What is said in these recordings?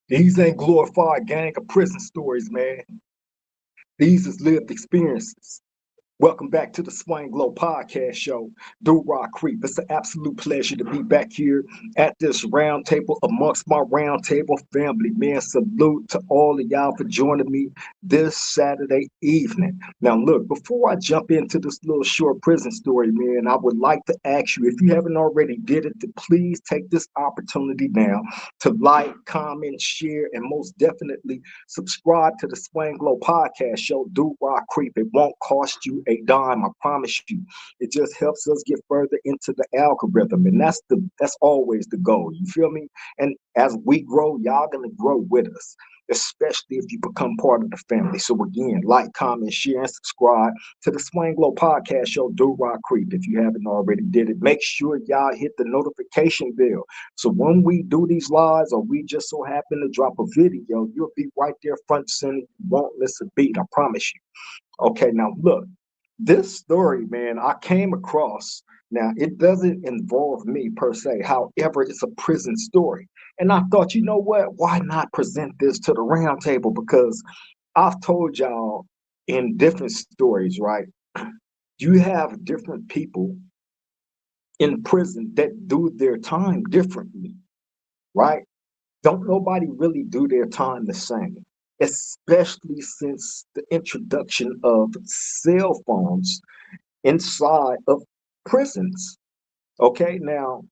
These ain't glorified gang of prison stories, man. These is lived experiences. Welcome back to the Swing Glow Podcast Show. Do Rock Creep. It's an absolute pleasure to be back here at this round table amongst my round table family. Man, salute to all of y'all for joining me this Saturday evening. Now, look, before I jump into this little short prison story, man, I would like to ask you, if you haven't already did it, to please take this opportunity now to like, comment, share, and most definitely subscribe to the Swing Glow Podcast Show. Do Rock Creep. It won't cost you a dime, I promise you. It just helps us get further into the algorithm, and that's always the goal. You feel me? And as we grow, y'all gonna grow with us, especially if you become part of the family. So again, like, comment, share, and subscribe to the Swing Glow Podcast Show. Do Rock Creep. If you haven't already did it, make sure y'all hit the notification bell. So when we do these lives, or we just so happen to drop a video, you'll be right there front center. You won't miss a beat. I promise you. Okay, now look, this story, man, I came across. Now, it doesn't involve me per se. However, it's a prison story. And I thought, you know what? Why not present this to the round table? Because I've told y'all in different stories, right? You have different people in prison that do their time differently, right? Don't nobody really do their time the same, especially since the introduction of cell phones inside of prisons. Okay, now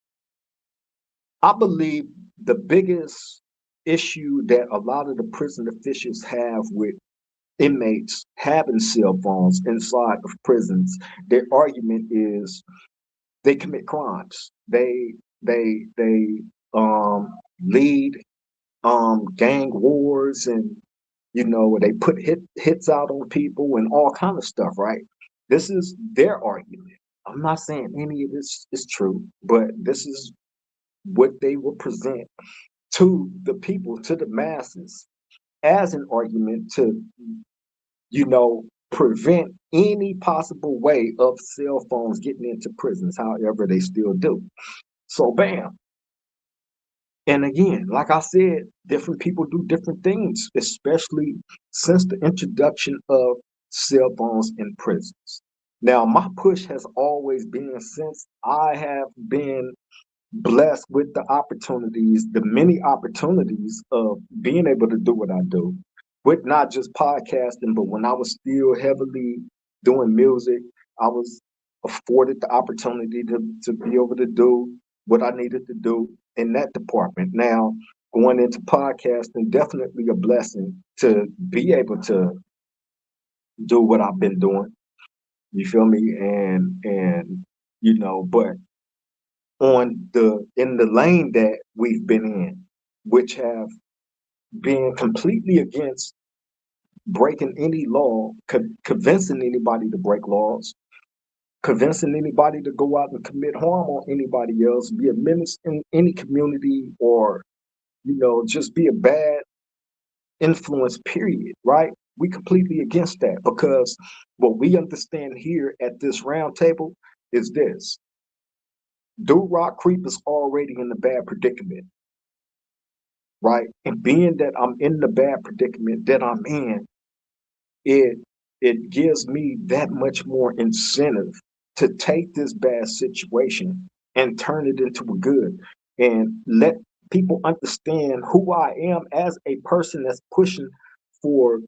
I believe the biggest issue that a lot of the prison officials have with inmates having cell phones inside of prisons, their argument is they commit crimes. They lead gang wars, and they put hits out on people and all kind of stuff, right? This is their argument. I'm not saying any of this is true, but this is what they will present to the people, to the masses, as an argument to prevent any possible way of cell phones getting into prisons. However, they still do. So bam. And again, like I said, different people do different things, especially since the introduction of cell phones in prisons. Now, my push has always been, since I have been blessed with the many opportunities of being able to do what I do, with not just podcasting, but when I was still heavily doing music, I was afforded the opportunity to be able to do what I needed to do in that department. Now, going into podcasting, definitely a blessing to be able to do what I've been doing. You feel me? But on the in the lane that we've been in, which have been completely against breaking any law, convincing anybody to break laws, convincing anybody to go out and commit harm on anybody else, be a menace in any community, or just be a bad influence, period, right? We completely against that, because what we understand here at this round table is this: Do Rock Creep is already in a bad predicament, right? And being that I'm in the bad predicament that I'm in, it it gives me that much more incentive to take this bad situation and turn it into a good, and let people understand who I am as a person that's pushing for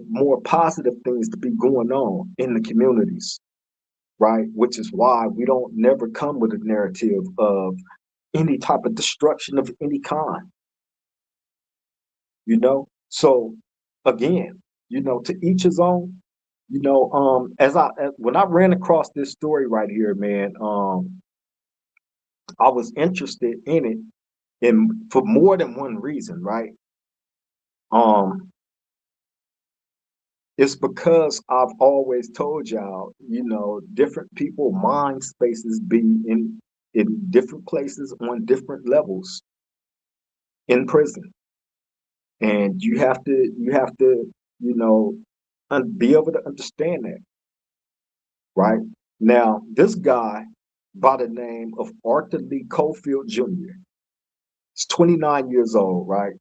more positive things to be going on in the communities, right? Which is why we don't never come with a narrative of any type of destruction of any kind, So again, to each his own. When I ran across this story right here, man, I was interested in it, and for more than one reason, right? Um, it's because I've always told y'all, different people mind spaces be in different places on different levels in prison, and you have to be able to understand that, right? Now, this guy by the name of Arthur Lee Cofield Jr., He's 29 years old, right?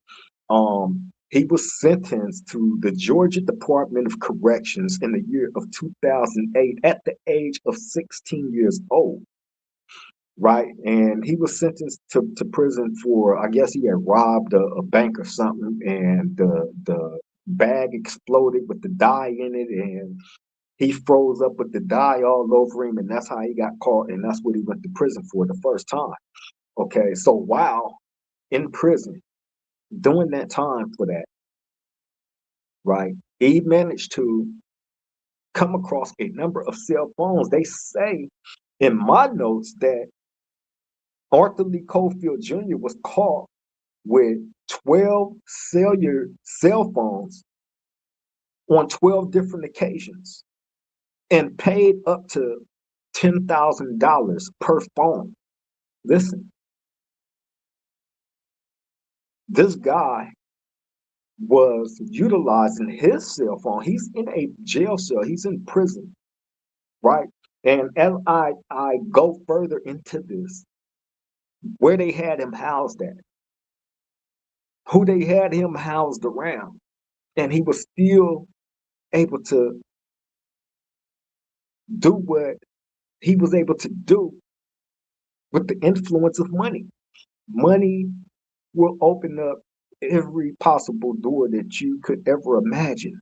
He was sentenced to the Georgia Department of Corrections in the year of 2008 at the age of 16 years old, right? And he was sentenced to prison for, I guess he had robbed a bank or something, and the bag exploded with the dye in it, and he froze up with the dye all over him, and that's how he got caught, and that's what he went to prison for the first time. Okay, so while in prison, during that time for that, right, he managed to come across a number of cell phones. They say in my notes that Arthur Lee Cofield Jr. was caught with 12 cellular cell phones on 12 different occasions and paid up to $10,000 per phone. Listen, this guy was utilizing his cell phone. He's in a jail cell. He's in prison, right? And as I go further into this, where they had him housed at, who they had him housed around, and he was still able to do what he was able to do with the influence of money. Money will open up every possible door that you could ever imagine,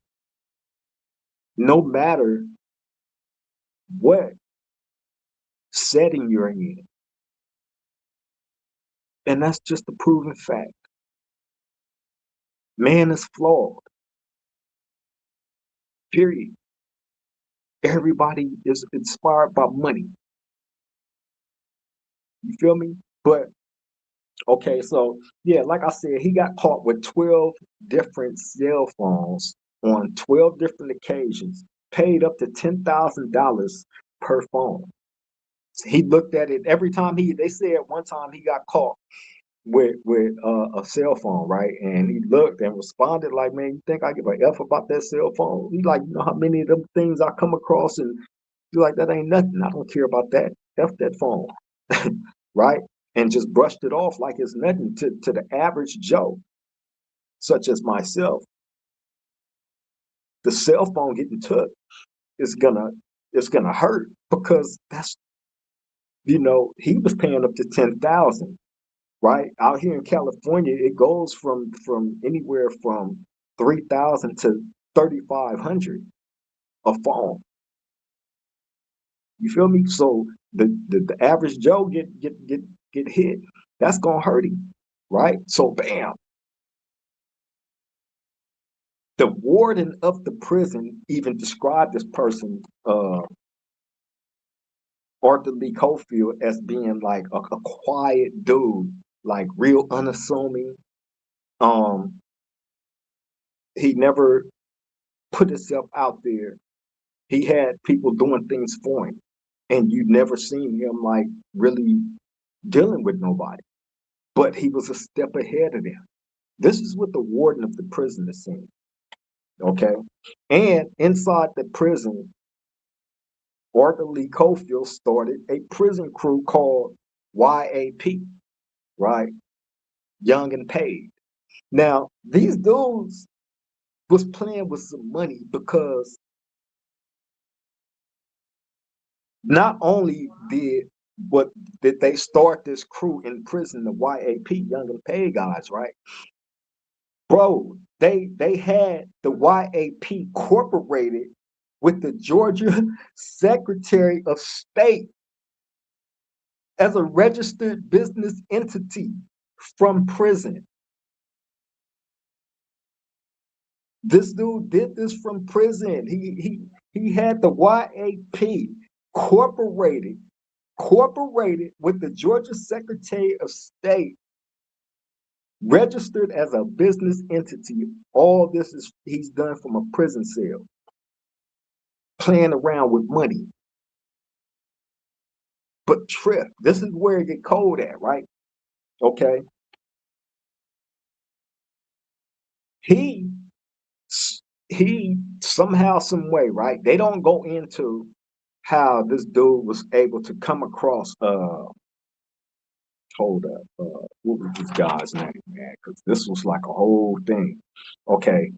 no matter what setting you're in. And that's just a proven fact. Man is flawed, period. Everybody is inspired by money. You feel me? But okay, so yeah, like I said, he got caught with 12 different cell phones on 12 different occasions, paid up to $10,000 per phone. He looked at it every time they said one time he got caught with a cell phone, right? And he looked and responded like, man, you think I give a F about that cell phone? He like, you know how many of them things I come across, and you're like, that ain't nothing. I don't care about that. F that phone. Right? And just brushed it off like it's nothing to the average Joe, such as myself. The cell phone getting took is gonna hurt, because that's, he was paying up to 10,000, right? Out here in California, it goes from anywhere from 3,000 to 3,500 a phone. You feel me? So the average Joe get hit. That's gonna hurt him, right? So bam. The warden of the prison even described this person, Arthur Lee Cofield, as being like a quiet dude, like real unassuming. Um, he never put himself out there. He had people doing things for him, and you never seen him like really dealing with nobody. But he was a step ahead of them. This is what the warden of the prison is saying. Okay, and inside the prison, Arthur Lee Cofield started a prison crew called YAP, right? Young and Paid. Now, these dudes was playing with some money, because not only did they start this crew in prison, the YAP, Young and Paid guys, right? Bro, they had the YAP incorporated with the Georgia Secretary of State as a registered business entity from prison. This dude did this from prison. He had the YAP incorporated with the Georgia Secretary of State, registered as a business entity. All this is he's done from a prison cell, playing around with money. But Trip, this is where it get cold at, right? Okay. He he somehow, some way, right? They don't go into how this dude was able to come across Hold up. What was this guy's name, man? Because this was like a whole thing. Okay.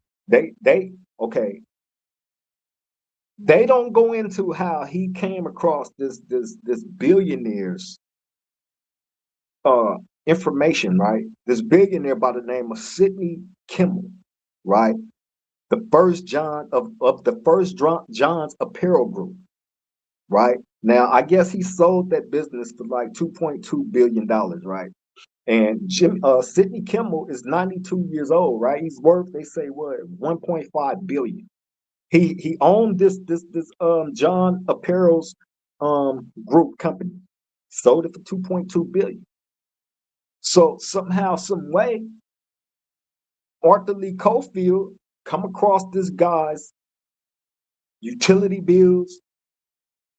Okay. They don't go into how he came across this billionaire's uh information, right? This billionaire by the name of Sidney Kimmel, right? The first of the first John's Apparel Group, right? Now, I guess he sold that business for like $2.2 billion, right? And Sidney Kimmel is 92 years old, right? He's worth, they say, what, 1.5 billion. He owned this John Apparel's group company, sold it for 2.2 billion. So somehow, some way, Arthur Lee Cofield come across this guy's utility bills,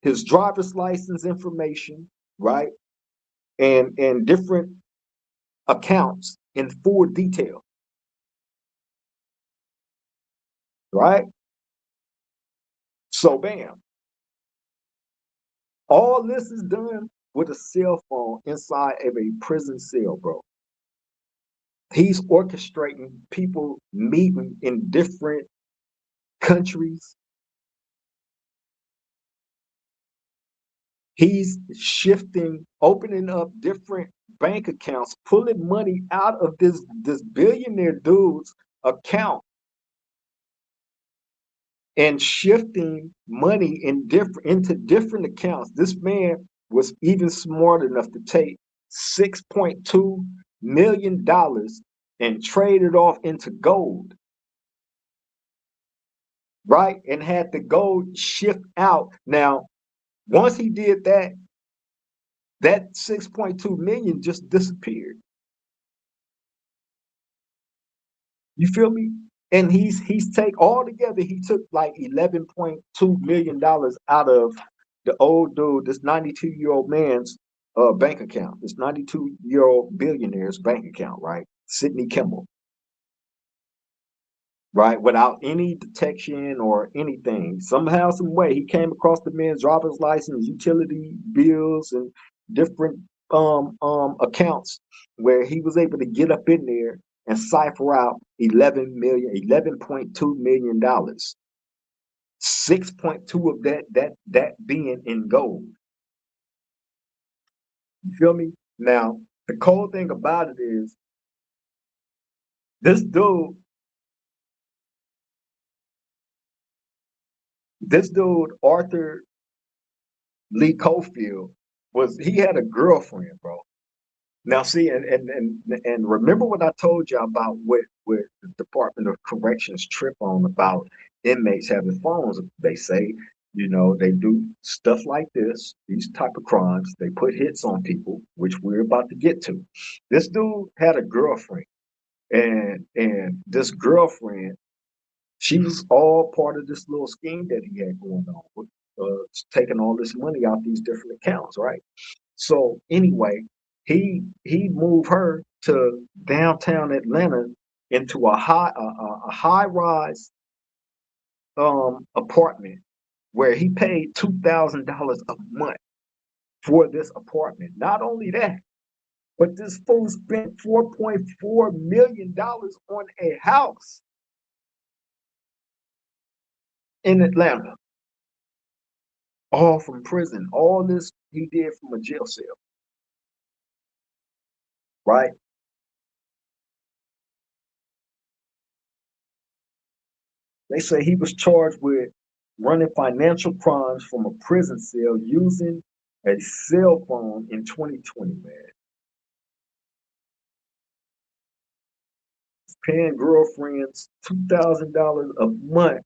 his driver's license information, right? And different accounts in full detail, right? So bam, all this is done with a cell phone inside of a prison cell, bro. He's orchestrating people meeting in different countries. He's shifting, opening up different bank accounts, pulling money out of this billionaire dude's account and shifting money into different accounts. This man was even smart enough to take $6.2 million and trade it off into gold, right? And had the gold shift out. Now, once he did that, that 6.2 million just disappeared. You feel me? And he's take all together, he took like $11.2 million out of the old dude, this 92-year-old man's bank account, this 92-year-old billionaire's bank account, right? Sidney Kimmel, right? Without any detection or anything. Somehow, some way, he came across the man's driver's license, utility bills, and different accounts where he was able to get up in there and cipher out 11.2 million dollars. 6.2 of that being in gold. You feel me? Now, the cool thing about it is this dude, Arthur Lee Cofield, he had a girlfriend, bro. Now, see, and remember what I told you about what the Department of Corrections trip on about inmates having phones. They say, they do stuff like this, these type of crimes. They put hits on people, which we're about to get to. This dude had a girlfriend, and this girlfriend, she was all part of this little scheme that he had going on with taking all this money out these different accounts, right? So anyway, he moved her to downtown Atlanta into a high rise apartment where he paid $2,000 a month for this apartment. Not only that, but this fool spent $4.4 million on a house in Atlanta, all from prison. All this he did from a jail cell, right? They say he was charged with running financial crimes from a prison cell using a cell phone in 2020, man. Paying girlfriends $2,000 a month,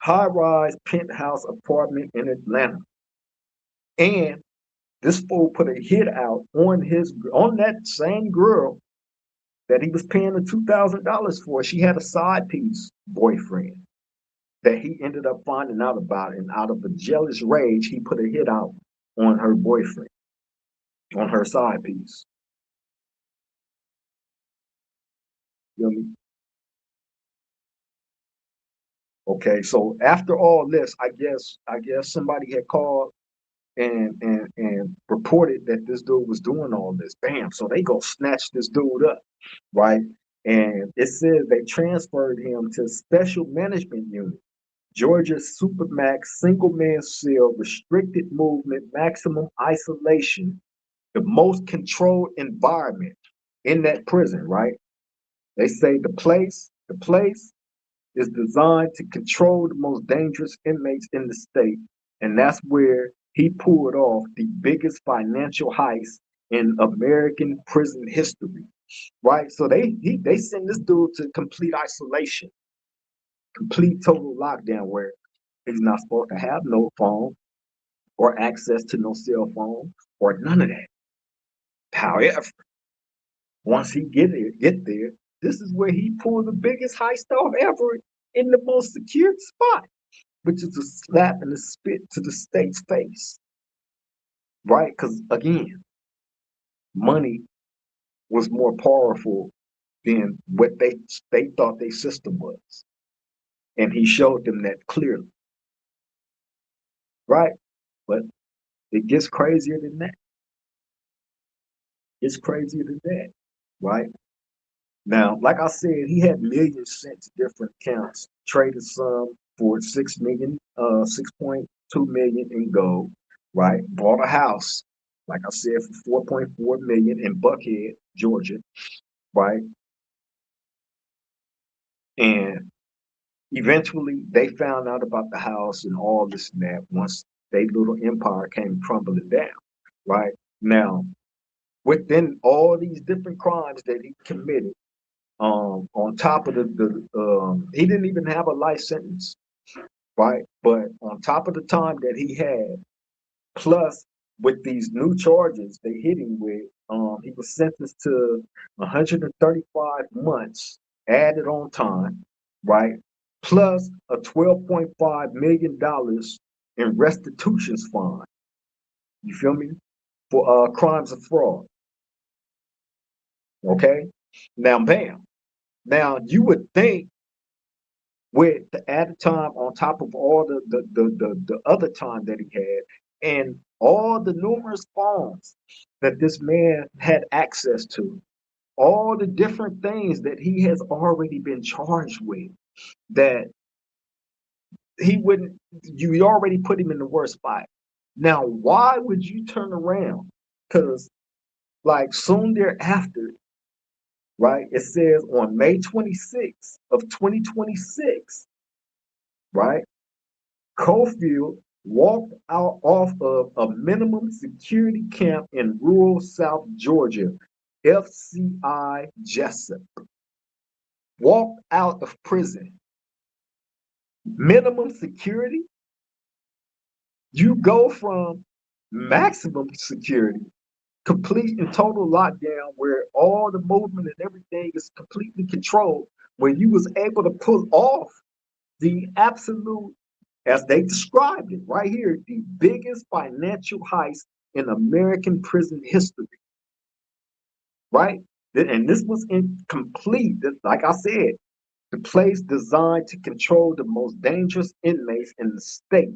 high rise penthouse apartment in Atlanta. And this fool put a hit out on that same girl that he was paying the $2,000 for. She had a side piece boyfriend that he ended up finding out about, and out of a jealous rage, he put a hit out on her boyfriend, on her side piece. You know what I mean? Okay, so after all this, I guess somebody had called and reported that this dude was doing all this. Bam! So they go snatch this dude up, right? And it says they transferred him to special management unit, Georgia's Supermax single man cell, restricted movement, maximum isolation, the most controlled environment in that prison, right? They say the place is designed to control the most dangerous inmates in the state. And that's where he pulled off the biggest financial heist in American prison history, right? So they send this dude to complete isolation, complete total lockdown, where he's not supposed to have no phone or access to no cell phone or none of that. However, once he get there, this is where he pulled the biggest heist off ever in the most secure spot, which is a slap and a spit to the state's face, right? Because again, money was more powerful than what they thought their system was, and he showed them that clearly, right? But it gets crazier than that. It's crazier than that, right? Now, like I said, he had millions sent to different accounts, traded some for 6 million, 6.2 million in gold, right? Bought a house, like I said, for 4.4 million in Buckhead, Georgia, right? And eventually they found out about the house and all this and that once their little empire came crumbling down, right? Now, within all these different crimes that he committed, on top of he didn't even have a life sentence, right? But on top of the time that he had, plus with these new charges they hit him with, he was sentenced to 135 months added on time, right? Plus a $12.5 million in restitutions fine. You feel me? For crimes of fraud. Okay. Now, bam. Now you would think with the added time on top of all the other time that he had and all the numerous phones that this man had access to, all the different things that he has already been charged with, that he wouldn't, you already put him in the worst spot. Now, why would you turn around? Because, like, soon thereafter, right, it says on May 26th of 2026, right, Cofield walked out off of a minimum security camp in rural South Georgia, FCI Jessup. Walked out of prison. Minimum security? You go from maximum security, complete and total lockdown, where all the movement and everything is completely controlled, when you was able to pull off the absolute, as they described it right here, the biggest financial heist in American prison history, right? And this was incomplete. Like I said, the place designed to control the most dangerous inmates in the state.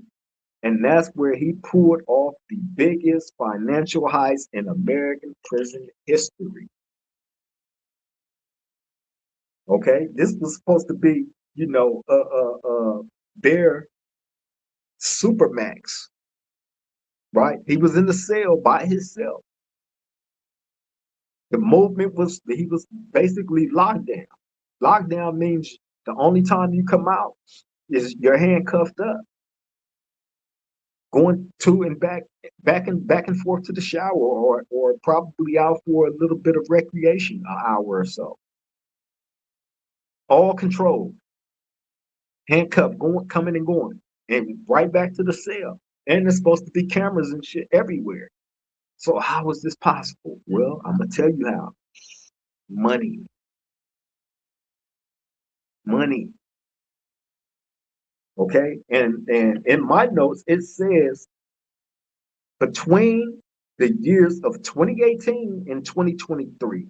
And that's where he pulled off the biggest financial heist in American prison history. Okay, this was supposed to be, their supermax, right? He was in the cell by himself. The movement was, he was basically locked down. Lockdown means the only time you come out is you're handcuffed up, going to and back and forth to the shower, or probably out for a little bit of recreation, an hour or so. All controlled, handcuffed, going, coming and going, and right back to the cell. And there's supposed to be cameras and shit everywhere. So how is this possible? Well, I'm gonna tell you how. Money. Money. Okay. And in my notes, it says between the years of 2018 and 2023,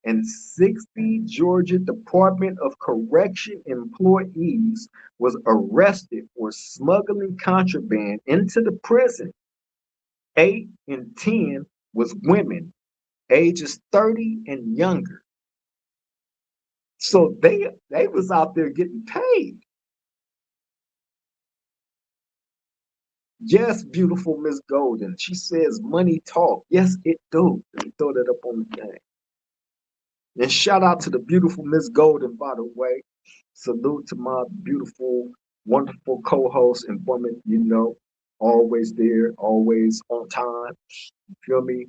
and 60 Georgia Department of Correction employees was arrested for smuggling contraband into the prison. 8 and 10 was women, ages 30 and younger. So they was out there getting paid. Yes, beautiful Miss Golden. She says money talk. Yes, it do. Let me throw that up on the thing. And shout out to the beautiful Miss Golden, by the way. Salute to my beautiful, wonderful co-host and woman, always there, always on time. You feel me?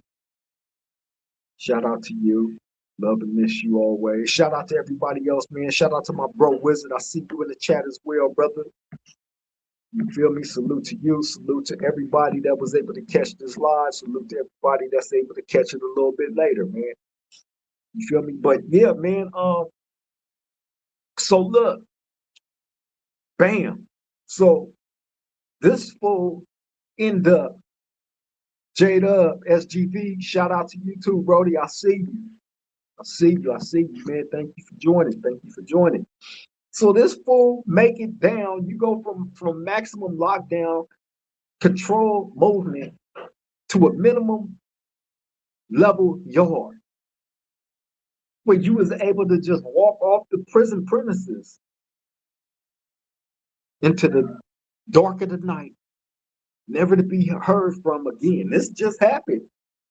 Shout out to you. Love and miss you always. Shout out to everybody else, man. Shout out to my bro Wizard. I see you in the chat as well, brother. You feel me? Salute to you. Salute to everybody that was able to catch this live. Salute to everybody that's able to catch it a little bit later, man. You feel me? But yeah, man. So look, bam. So this fool end up J-Dub SGV. Shout out to you too, Brody. I see you. I see you. I see you, man. Thank you for joining. Thank you for joining. So this fool make it down. You go from maximum lockdown, control movement to a minimum level yard, where you was able to just walk off the prison premises into the dark of the night, never to be heard from again. This just happened.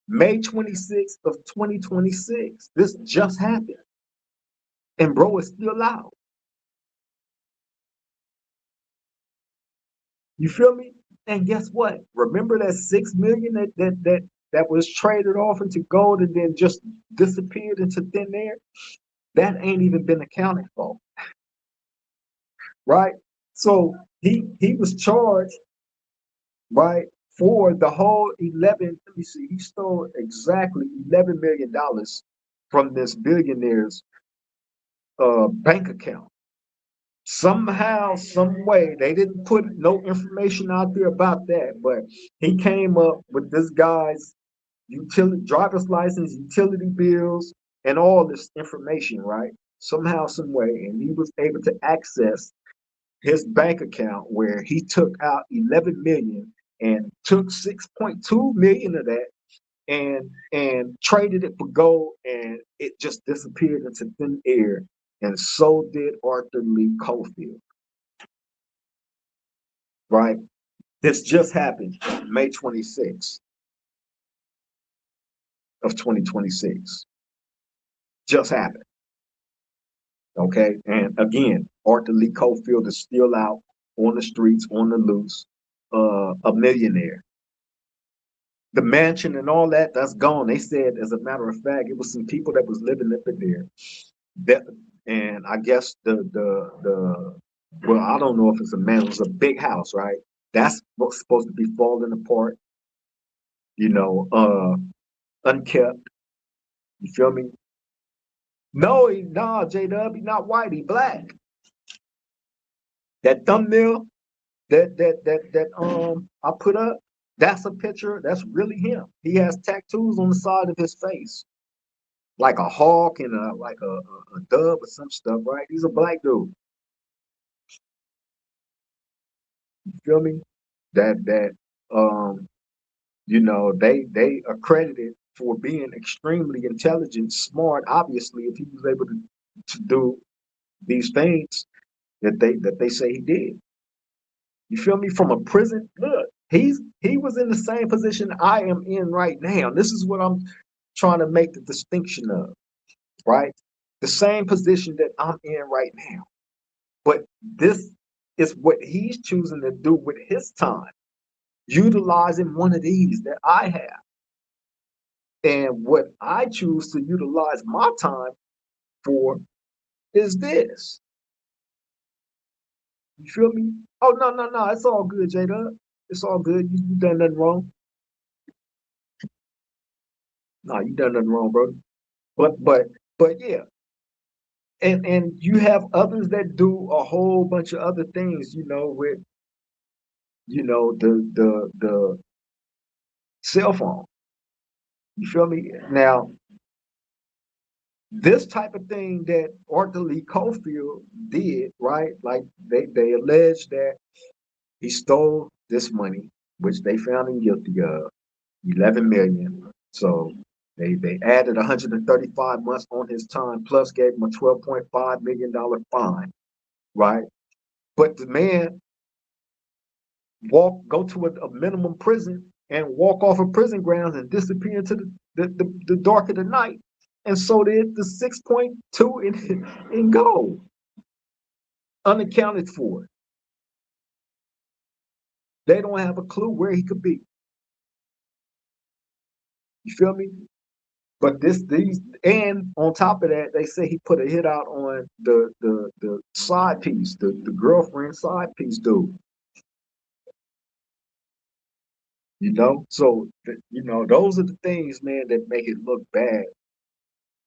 May 26th of 2026. This just happened. And bro is still out. You feel me? And guess what? Remember that 6 million that was traded off into gold and then just disappeared into thin air? That ain't even been accounted for. Right? So he was charged, right, for the whole 11. Let me see, he stole exactly $11 million from this billionaire's bank account. Somehow, some way, they didn't put no information out there about that, but he came up with this guy's utility, driver's license, utility bills, and all this information, right? Somehow, some way, and he was able to access his bank account where he took out 11 million and took 6.2 million of that and traded it for gold, and it just disappeared into thin air. And so did Arthur Lee Cofield. Right? This just happened May 26th of 2026. Just happened. Okay. And again, Arthur Lee Cofield is still out on the streets, on the loose, a millionaire. The mansion and all that, that's gone. They said, as a matter of fact, it was some people that was living up in there. That, and I guess the well, I don't know if it's a man, it was a big house, right? That's what's supposed to be falling apart, unkept. You feel me? No, nah, J-Dub, he not white, he black. That thumbnail that I put up, that's a picture, that's really him. He has tattoos on the side of his face, like a hawk and a dove or some stuff, right? He's a black dude. You feel me? That they are credited for being extremely intelligent, smart, obviously, if he was able to do these things that they say he did. You feel me? From a prison, look, he was in the same position I am in right now. This is what I'm trying to make the distinction of, right? The same position that I'm in right now. But this is what he's choosing to do with his time, utilizing one of these that I have. And what I choose to utilize my time for is this. You feel me? Oh, no. It's all good, Jada. It's all good. You done nothing wrong. No, you done nothing wrong, bro. But yeah. And you have others that do a whole bunch of other things, with the cell phone. You feel me? Now, This type of thing that Arthur Lee Cofield did, right? Like they alleged that he stole this money, which they found him guilty of, 11 million. So they added 135 months on his time, plus gave him a $12.5 million fine, right? But the man go to a minimum prison and walk off of prison grounds and disappear into the dark of the night. And so did the 6.2 in gold, unaccounted for. They don't have a clue where he could be. You feel me? But these, and on top of that, they say he put a hit out on the side piece, the girlfriend side piece dude. You know, so you know those are the things, man, that make it look bad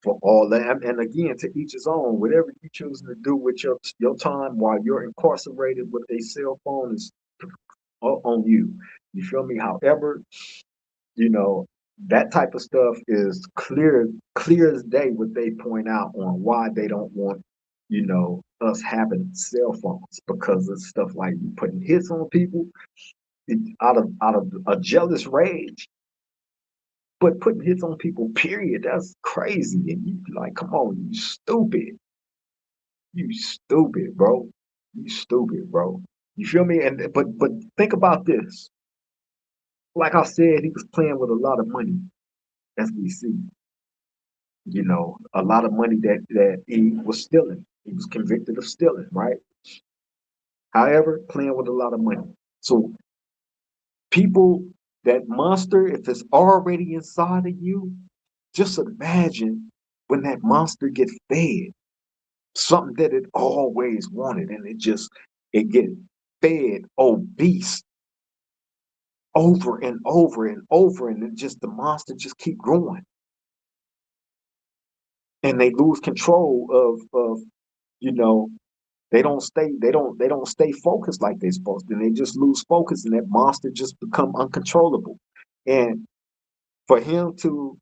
for all that. And again, to each his own. Whatever you choose to do with your time while you're incarcerated with a cell phone is on you. You feel me? However, you know, that type of stuff is clear as day what they point out on why they don't want, you know, us having cell phones, because of stuff like you putting hits on people out of a jealous rage. But putting hits on people, period, that's crazy. And you like, come on, you stupid. You stupid, bro. You stupid, bro. You feel me? And but think about this. Like I said, he was playing with a lot of money, as we see. You know, a lot of money that he was stealing. He was convicted of stealing, right? However, playing with a lot of money. So people, that monster, if it's already inside of you, just imagine when that monster gets fed something that it always wanted, and it get fed obese over and over and over, and it just the monster just keep growing, and they lose control of you know, they don't stay focused like they're supposed to, and they just lose focus, and that monster just become uncontrollable. And for him to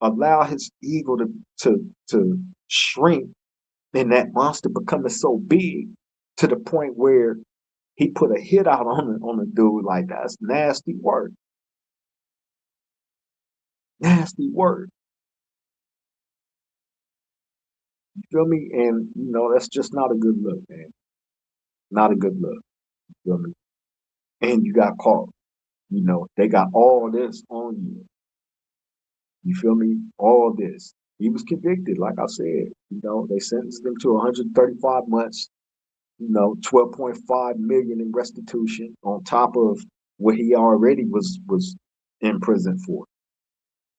allow his ego to shrink, and that monster becoming so big to the point where he put a hit out on a dude, like that's nasty work. Nasty work. You feel me? And you know, that's just not a good look, man. Not a good look. You feel me? And you got caught. You know, they got all this on you. You feel me? All this. He was convicted, like I said. You know, they sentenced him to 135 months, you know, 12.5 million in restitution on top of what he already was in prison for.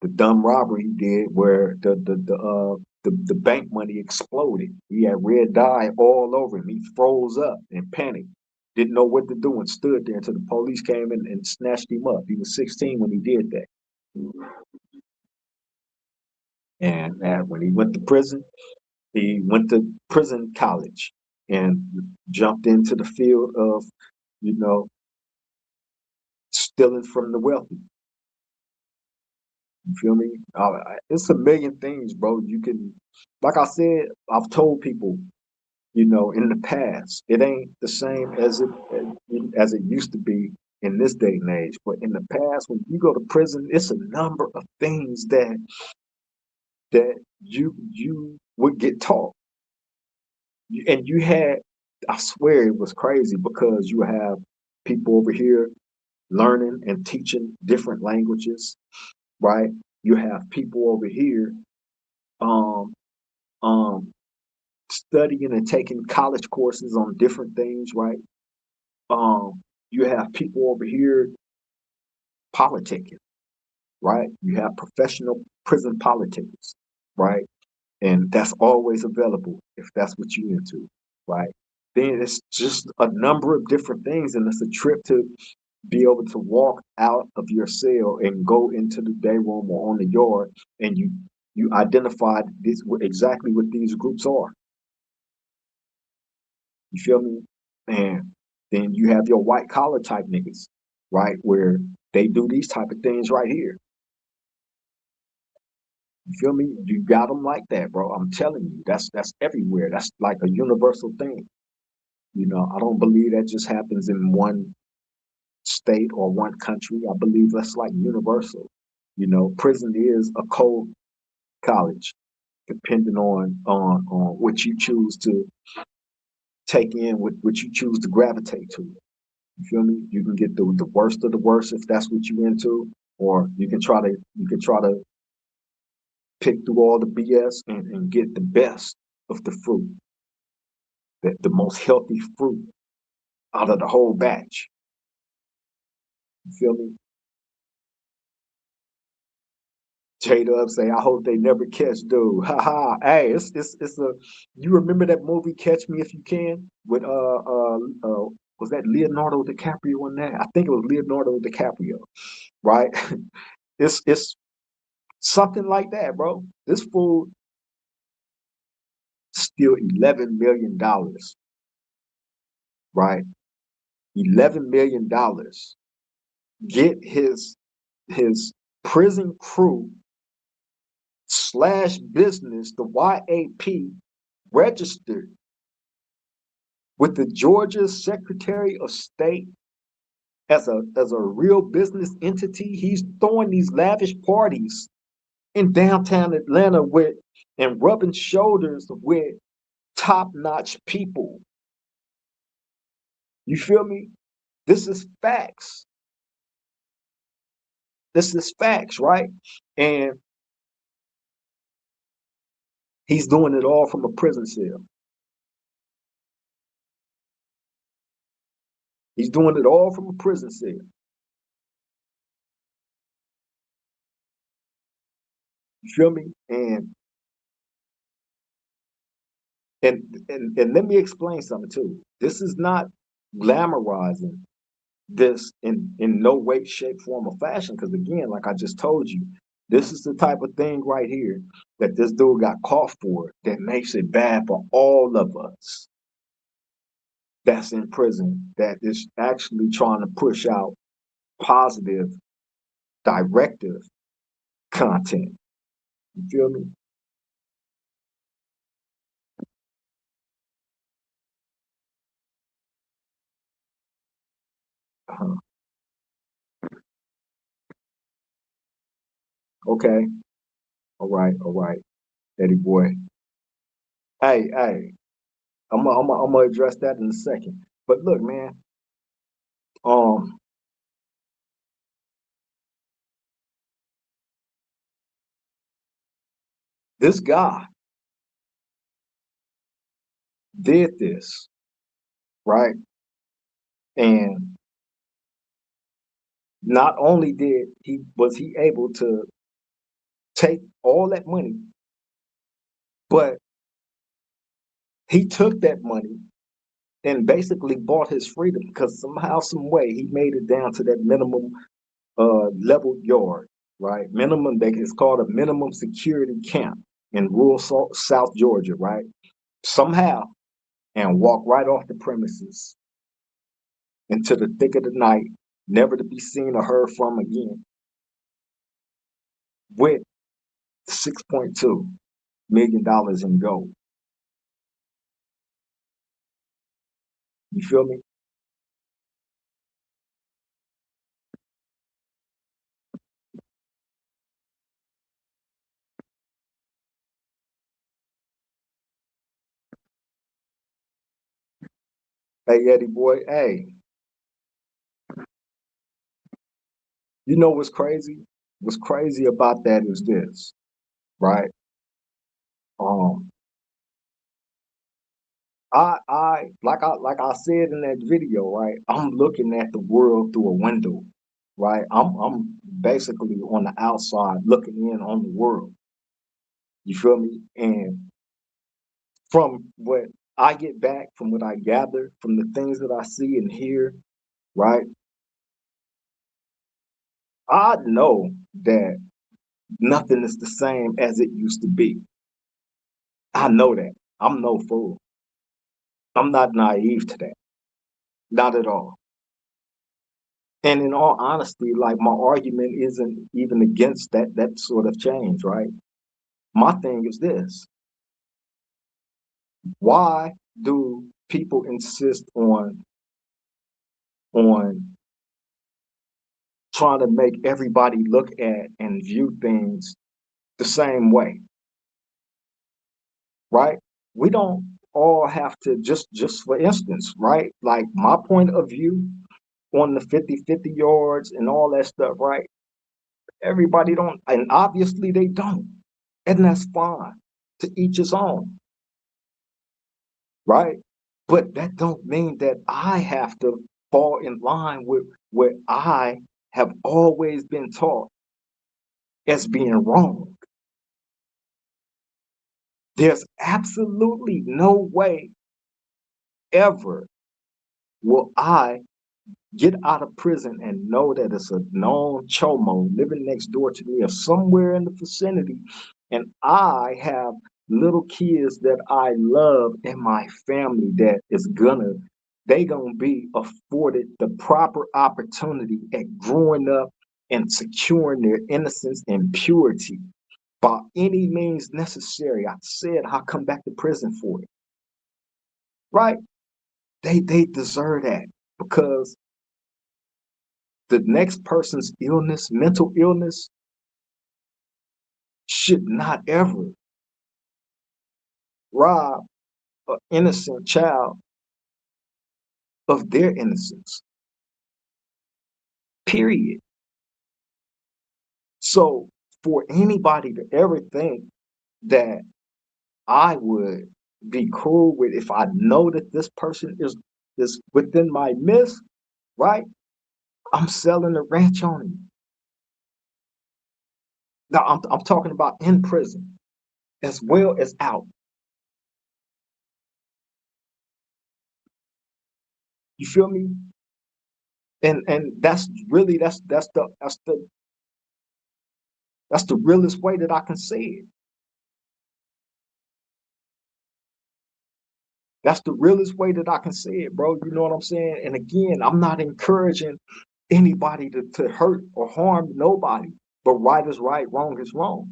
The dumb robbery he did where the bank money exploded. He had red dye all over him. He froze up and panicked. Didn't know what to do and stood there until the police came in and snatched him up. He was 16 when he did that. And when he went to prison, he went to prison college and jumped into the field of, you know, stealing from the wealthy. You feel me? It's a million things, bro. You can, like I said, I've told people, you know, in the past, it ain't the same as it used to be in this day and age. But in the past, when you go to prison, it's a number of things that you would get taught. And you had, I swear it was crazy, because you have people over here learning and teaching different languages, right? You have people over here um um studying and taking college courses on different things, right? You have people over here politicking, right? You have professional prison politics, right? And that's always available if that's what you're into, right? Then it's just a number of different things, and it's a trip to be able to walk out of your cell and go into the day room or on the yard, and you identified this exactly what these groups are. You feel me? And then you have your white collar type niggas, right, where they do these type of things right here. You feel me? You got them like that, bro. I'm telling you, that's everywhere. That's like a universal thing. I don't believe that just happens in one state or one country. I believe that's like universal. Prison is a cold college, depending on what you choose to take in, what you choose to gravitate to. You feel me? You can get the worst of the worst if that's what you into, or you can try to pick through all the BS and get the best of the fruit, the most healthy fruit out of the whole batch. You feel me? J Dub say, I hope they never catch dude. Ha ha. Hey, it's a you remember that movie Catch Me If You Can with was that Leonardo DiCaprio in that? I think it was Leonardo DiCaprio, right? It's something like that, bro. This fool steal $11 million, right? $11 million. Get his prison crew slash business, the YAP, registered with the Georgia Secretary of State as a real business entity. He's throwing these lavish parties in downtown Atlanta and rubbing shoulders with top-notch people. You feel me? This is facts. This is facts, right? And he's doing it all from a prison cell. He's doing it all from a prison cell. You feel me? And let me explain something too. This is not glamorizing this in no way, shape, form, or fashion. Because again, like I just told you, this is the type of thing right here that this dude got caught for that makes it bad for all of us that's in prison, that is actually trying to push out positive, directive content. You feel me? Uh-huh. Okay. All right, Eddie boy. Hey, I'm gonna address that in a second. But look, man, um, this guy did this, right? And not only did he was he able to take all that money, but he took that money and basically bought his freedom because somehow, some way, he made it down to that minimum level yard, right? Minimum, it's called a minimum security camp in rural South Georgia, right? Somehow, and walk right off the premises into the thick of the night, never to be seen or heard from again, with $6.2 million in gold. You feel me? Hey, Eddie boy, hey, you know what's crazy? What's crazy about that is this, right? Um, like I said in that video, right? I'm looking at the world through a window, right? I'm basically on the outside looking in on the world. You feel me? And from what I get back, from what I gather, from the things that I see and hear, right? I know that nothing is the same as it used to be. I know that. I'm no fool. I'm not naive to that. Not at all. And in all honesty, like my argument isn't even against that sort of change, right? My thing is this: why do people insist on trying to make everybody look at and view things the same way, right? We don't all have to just for instance, right? Like my point of view on the 50-50 yards and all that stuff, right? Everybody don't, and obviously they don't. And that's fine. To each his own, right? But that don't mean that I have to fall in line with what I have always been taught as being wrong. There's absolutely no way ever will I get out of prison and know that it's a known chomo living next door to me or somewhere in the vicinity, and I have little kids that I love in my family that is they gonna be afforded the proper opportunity at growing up and securing their innocence and purity by any means necessary. I said I'll come back to prison for it, right? They deserve that because the next person's illness, mental illness, should not ever rob an innocent child of their innocence, period. So for anybody to ever think that I would be cool with if I know that this person is within my midst, right? I'm selling the ranch on him. Now I'm talking about in prison as well as out. You feel me? And that's really that's the realest way that I can say it. That's the realest way that I can say it, bro. You know what I'm saying? And again, I'm not encouraging anybody to hurt or harm nobody, but right is right, wrong is wrong.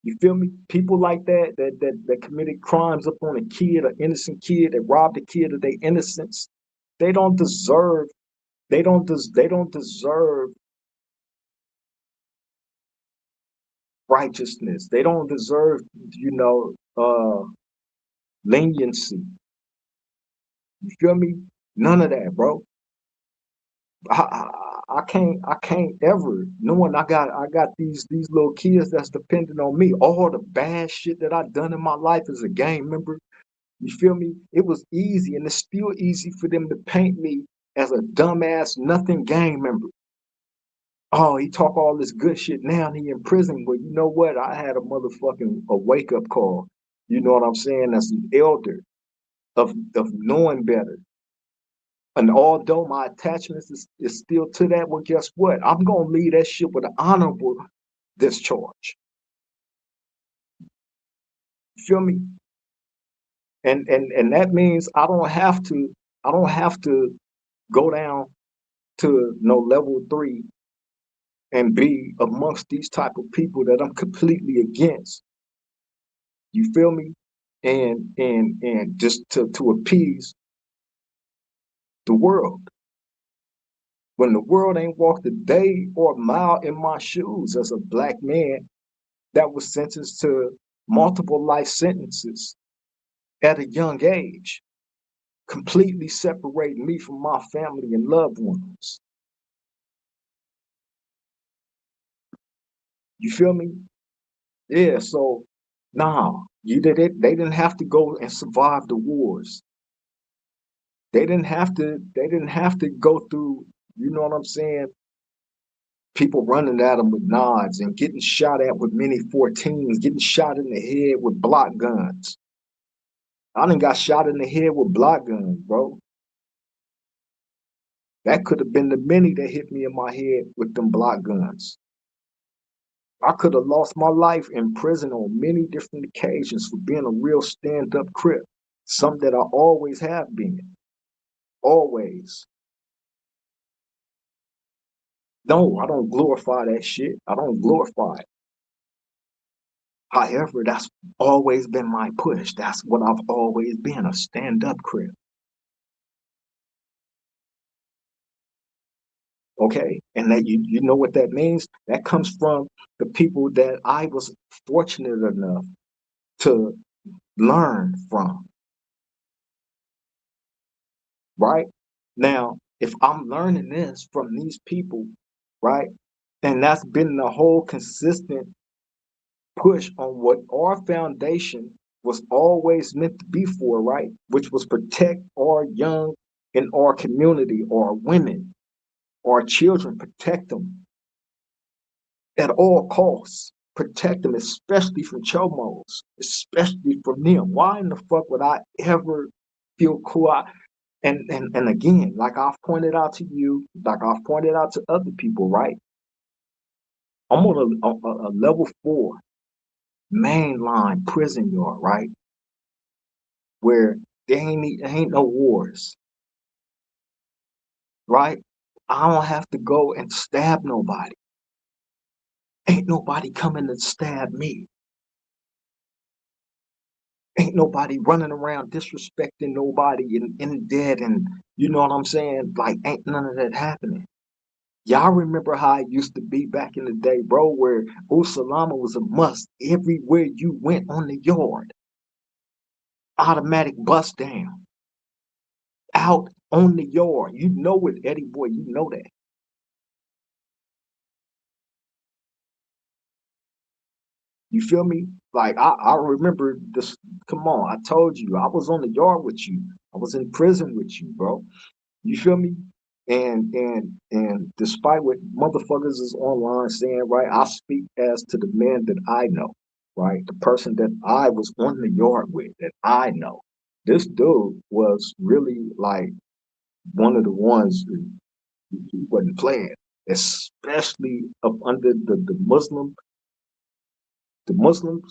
You feel me? People like that committed crimes up on a kid, an innocent kid, that robbed a kid of their innocence. They don't deserve. They don't deserve righteousness. They don't deserve, leniency. You feel me? None of that, bro. I can't ever knowing I got these little kids that's dependent on me. All the bad shit that I done in my life as a gang member. You feel me? It was easy, and it's still easy for them to paint me as a dumbass, nothing gang member. Oh, he talk all this good shit now and he in prison. But you know what? I had a motherfucking a wake up call. You know what I'm saying? That's an elder of knowing better. And although my attachments is still to that, well, guess what? I'm gonna leave that shit with an honorable discharge. Feel me? And that means I don't have to go down to no level 3 and be amongst these type of people that I'm completely against. You feel me? And just to appease the world. When the world ain't walked a day or a mile in my shoes as a black man that was sentenced to multiple life sentences at a young age, completely separating me from my family and loved ones. You feel me? Yeah, so nah, you did it. They didn't have to go and survive the wars. They didn't have to go through, you know what I'm saying? People running at them with nods and getting shot at with mini 14s, getting shot in the head with block guns. I done got shot in the head with block guns, bro. That could have been the many that hit me in my head with them block guns. I could have lost my life in prison on many different occasions for being a real stand-up crip. Something that I always have been. Always. No, I don't glorify that shit. I don't glorify it. However, that's always been my push. That's what I've always been, a stand-up crip. Okay. And that you know what that means? That comes from the people that I was fortunate enough to learn from, right? Now, if I'm learning this from these people, right? And that's been the whole consistent push on what our foundation was always meant to be for, right? Which was protect our young in our community, our women, our children, protect them at all costs. Protect them, especially from chomos, especially from them. Why in the fuck would I ever feel cool? And again, like I've pointed out to you, like I've pointed out to other people, right? I'm on a level 4 mainline prison yard, right? Where there ain't no wars, right? I don't have to go and stab nobody. Ain't nobody coming to stab me. Ain't nobody running around disrespecting nobody and dead, and you know what I'm saying? Like, ain't none of that happening. Y'all remember how it used to be back in the day, bro, where Usalama was a must everywhere you went on the yard. Automatic bust down. Out on the yard. You know it, Eddie boy, you know that. You feel me? Like I remember this. Come on, I told you I was on the yard with you. I was in prison with you, bro. You feel me? And despite what motherfuckers is online saying, right? I speak as to the man that I know, right? The person that I was on the yard with, that I know. This dude was really like one of the ones who he wasn't playing, especially up under the Muslims,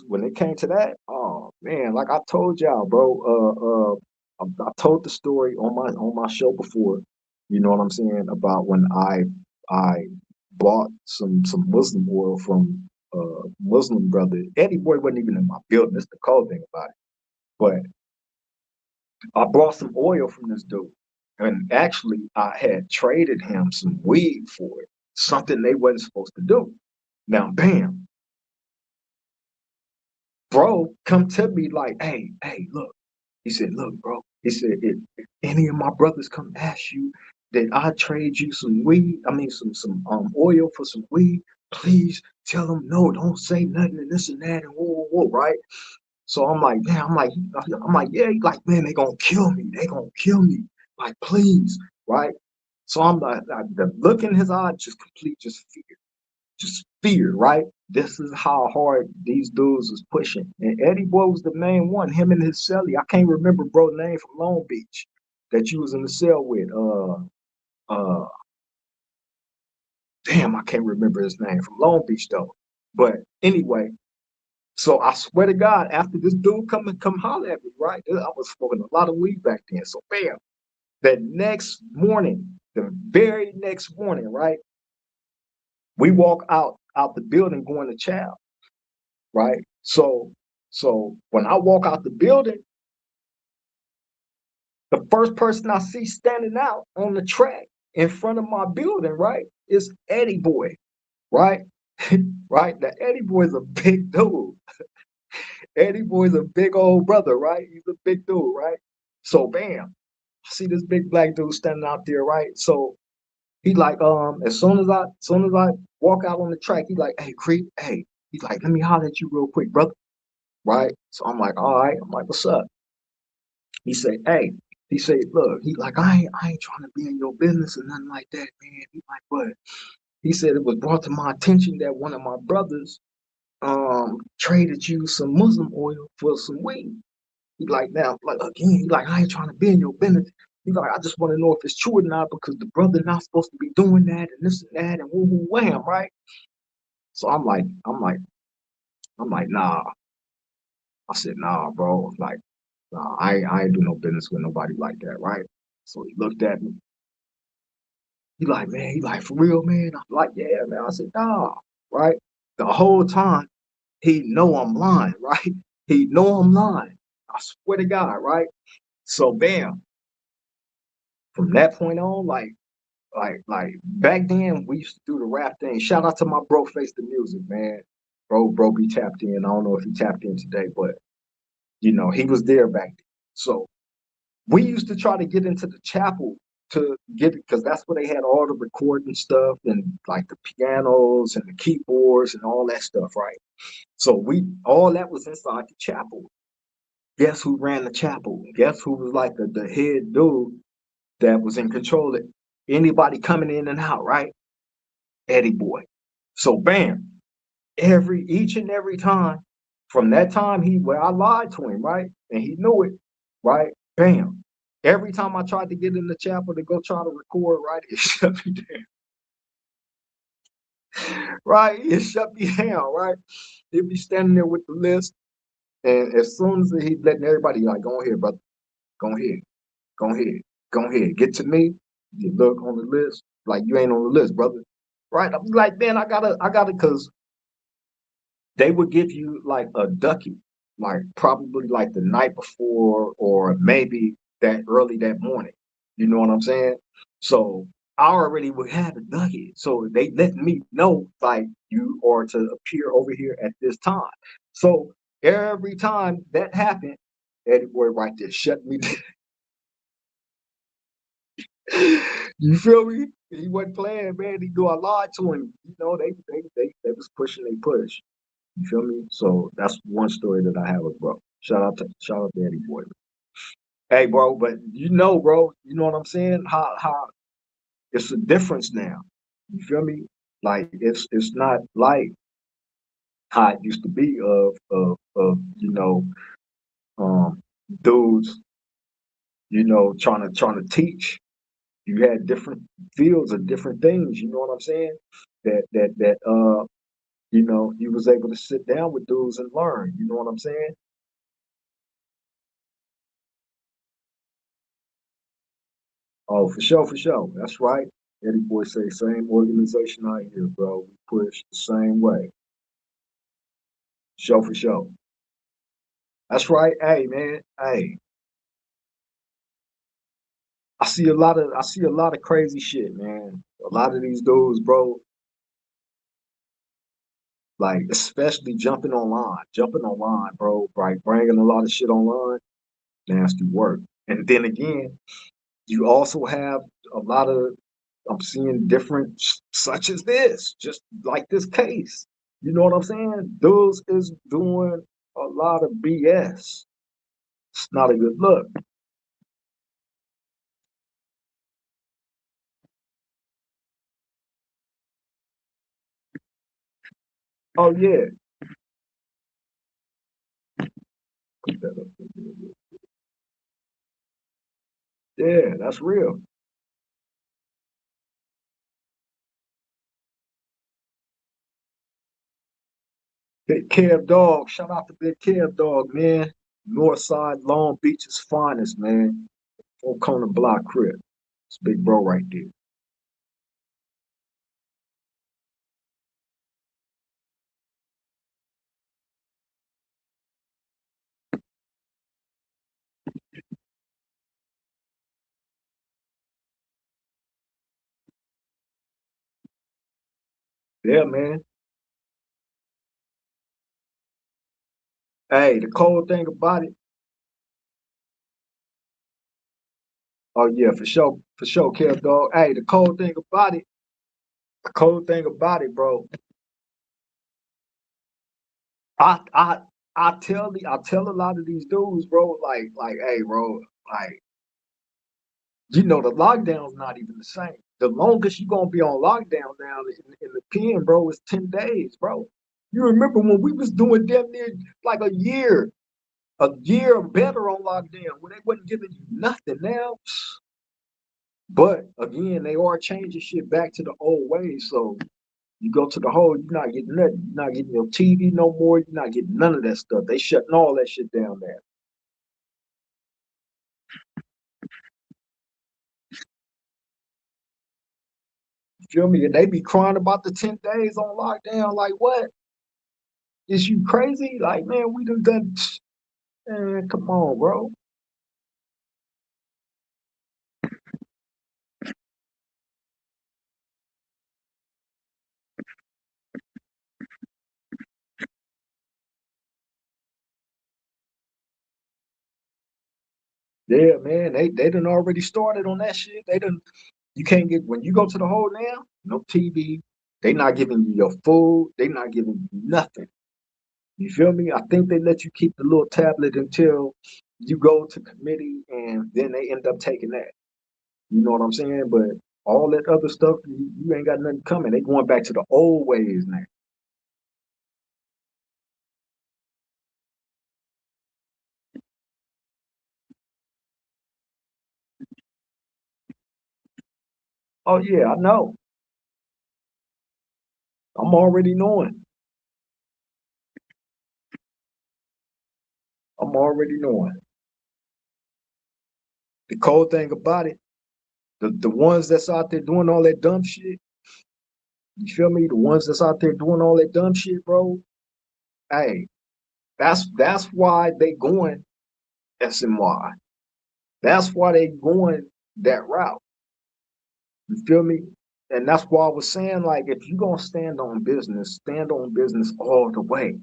when it came to that, oh man, like I told y'all, bro. I told the story on my show before. You know what I'm saying about when I bought some Muslim oil from Muslim brother. Eddie Boy wasn't even in my building. That's the cold thing about it. But I bought some oil from this dude, and actually I had traded him some weed for it, something they wasn't supposed to do. Now, bam, bro come to me like, hey, look. He said, look, bro. He said, if any of my brothers come ask you that I trade you some weed, I mean some oil for some weed, please tell them no, don't say nothing and this and that and whoa, right? So I'm like, man, I'm like, yeah, he like, man, they gonna kill me. They gonna kill me. Like, please, right? So I'm like, the look in his eye, just fear, right? This is how hard these dudes was pushing. And Eddie Boy was the main one, him and his cellie. I can't remember bro name from Long Beach that you was in the cell with. Uh damn, I can't remember his name from Long Beach though. But anyway, so I swear to God, after this dude come holler at me, right? I was smoking a lot of weed back then. So bam, the very next morning, right? We walk out the building going to chow, right? So when I walk out the building, the first person I see standing out on the track in front of my building, right, is Eddie Boy, right? Right? Now Eddie Boy is a big dude. Eddie Boy is a big old brother, right? He's a big dude, right? So bam, I see this big black dude standing out there, right? So he like, as soon as I walk out on the track, he like, hey, Creep, hey, he's like, let me holler at you real quick, brother. Right? So I'm like, all right. I'm like, what's up? He said, hey, he said, look, he like, I ain't trying to be in your business or nothing like that, man. He like, but he said it was brought to my attention that one of my brothers traded you some Muslim oil for some weed. He like, now, like again, he like, I ain't trying to be in your business. He like, I just want to know if it's true or not because the brother not supposed to be doing that and this and that and woo woo wham, right? So I'm like, nah. I said, nah, bro. Like, nah, I ain't do no business with nobody like that, right? So he looked at me. He like, man, he like, for real, man? I'm like, yeah, man. I said, nah, right? The whole time, he know I'm lying, right? He know I'm lying. I swear to God, right? So bam, from that point on, like back then we used to do the rap thing. Shout out to my bro Face the Music, man. Bro be tapped in. I don't know if he tapped in today, but you know, he was there back then. So we used to try to get into the chapel to get it because that's where they had all the recording stuff and like the pianos and the keyboards and all that stuff, right? So we all that was inside the chapel. Guess who ran the chapel? Guess who was like the head dude that was in control of anybody coming in and out, right? Eddie Boy. So bam, each and every time from that time I lied to him, right? And he knew it, right? Bam. Every time I tried to get in the chapel to go try to record, right, it shut me down. Right? It shut me down, right? He'd be standing there with the list. And as soon as he's letting everybody like, go ahead, brother, go ahead, go ahead, go ahead. Get to me. You look on the list, like you ain't on the list, brother. Right? I'm like, man, I gotta, cause they would give you like a ducky, like probably like the night before or maybe that early that morning. You know what I'm saying? So I already would have a ducky. So they let me know like you are to appear over here at this time. So every time that happened, Eddie Boy right there shut me down. You feel me? He wasn't playing, man. He knew I lied to him. You know, they was pushing, they push. You feel me? So that's one story that I have with bro. Shout out to Eddie Boy. Hey, bro, but bro, you know what I'm saying? How it's a difference now. You feel me? Like it's not like how it used to be of um dudes, trying to teach. You had different fields of different things, you know what I'm saying? That you was able to sit down with dudes and learn, you know what I'm saying? Oh, for sure, for sure. That's right. Eddie Boy say same organization out here, bro. We push the same way. Show for show. That's right. Hey man. Hey, I see a lot of crazy shit, man. A lot of these dudes, bro, like especially jumping online, bro, like bringing a lot of shit online, nasty work. And then again, you also have a lot of I'm seeing different such as this, just like this case. You know what I'm saying? Dudes is doing a lot of BS. It's not a good look. Oh yeah. Put that up there. Yeah, that's real. Big Kev Dog. Shout out to Big Kev Dog, man. Northside Long Beach's finest, man. Four corner block crib. It's big bro right there. Yeah, man. Hey, the cold thing about it. Oh yeah, for sure, Kev Dog. Hey, the cold thing about it, bro. I I I tell a lot of these dudes, bro, like, hey, bro, like, the lockdown's not even the same. The longest you gonna be on lockdown now in the pen, bro, is 10 days, bro. You remember when we was doing damn near like a year or better on lockdown when they wasn't giving you nothing now. But again, they are changing shit back to the old ways. So you go to the hole, you're not getting nothing. You're not getting your TV no more. You're not getting none of that stuff. They shutting all that shit down there. You feel me? And they be crying about the 10 days on lockdown. Like what? Is you crazy? Like, man, we done, man, come on, bro. Yeah, man, they done already started on that shit. They done. You can't get when you go to the hole now. No TV. They not giving you your food. They not giving you nothing. You feel me? I think they let you keep the little tablet until you go to committee, and then they end up taking that. You know what I'm saying? But all that other stuff, you ain't got nothing coming. They going back to the old ways now. Oh yeah, I know. I'm already knowing. I'm already knowing. The cold thing about it, the ones that's out there doing all that dumb shit, you feel me? The ones that's out there doing all that dumb shit, bro. Hey, that's why they going SMY. That's why they going that route. You feel me? And that's why I was saying, like, if you gonna stand on business all the way.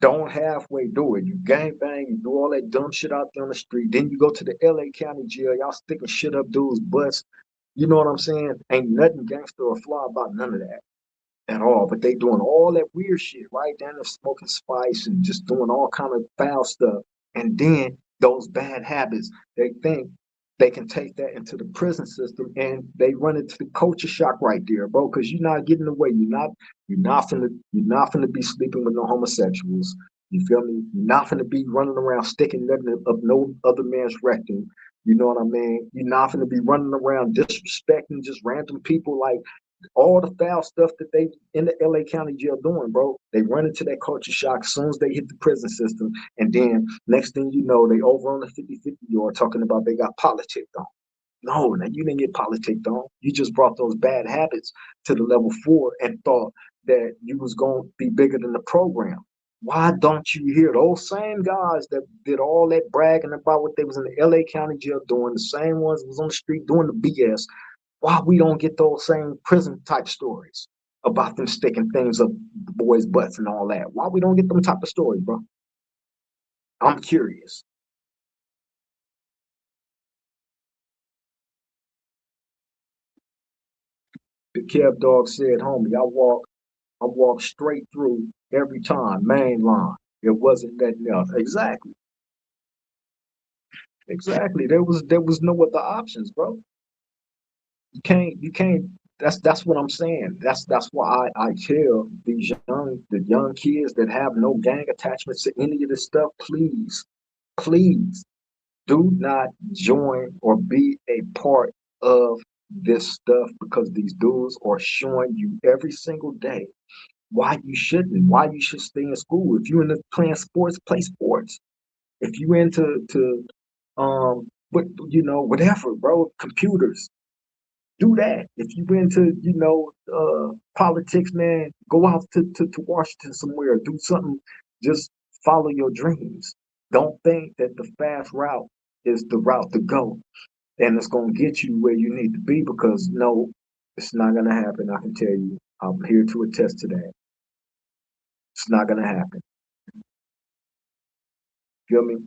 Don't halfway do it. You gang bang, you do all that dumb shit out there on the street. Then you go to the LA County jail, y'all sticking shit up dudes' butts. You know what I'm saying? Ain't nothing gangster or fly about none of that at all. But they doing all that weird shit, right? Down there smoking spice and just doing all kind of foul stuff. And then those bad habits, they think they can take that into the prison system and they run into the culture shock right there, bro. Because you're not getting away. You're not finna be sleeping with no homosexuals. You feel me? You're not finna be running around sticking nothing up no other man's rectum. You know what I mean? You're not finna be running around disrespecting just random people like all the foul stuff that they in the LA County jail doing, bro. They run into that culture shock as soon as they hit the prison system. And then next thing you know, they over on the 50-50 yard talking about they got politics on. No, now you didn't get politicked on. You just brought those bad habits to the level 4 and thought that you was going to be bigger than the program. Why don't you hear those same guys that did all that bragging about what they was in the LA County jail doing, the same ones that was on the street doing the BS, why we don't get those same prison type stories about them sticking things up the boys' butts and all that? Why we don't get them type of stories, bro? I'm curious. The Kev dog said, homie, I walk straight through every time, main line. It wasn't nothing else. Exactly. Exactly. There was no other options, bro. You can't that's what I'm saying. That's why I tell the young kids that have no gang attachments to any of this stuff, please do not join or be a part of this stuff because these dudes are showing you every single day why you shouldn't, why you should stay in school. If you're into playing sports, play sports. If you into to but whatever, bro, computers, do that. If you into, politics, man, go out to Washington somewhere, do something, just follow your dreams. Don't think that the fast route is the route to go and it's gonna get you where you need to be because no, it's not gonna happen. I can tell you. I'm here to attest to that. It's not gonna happen. Feel me?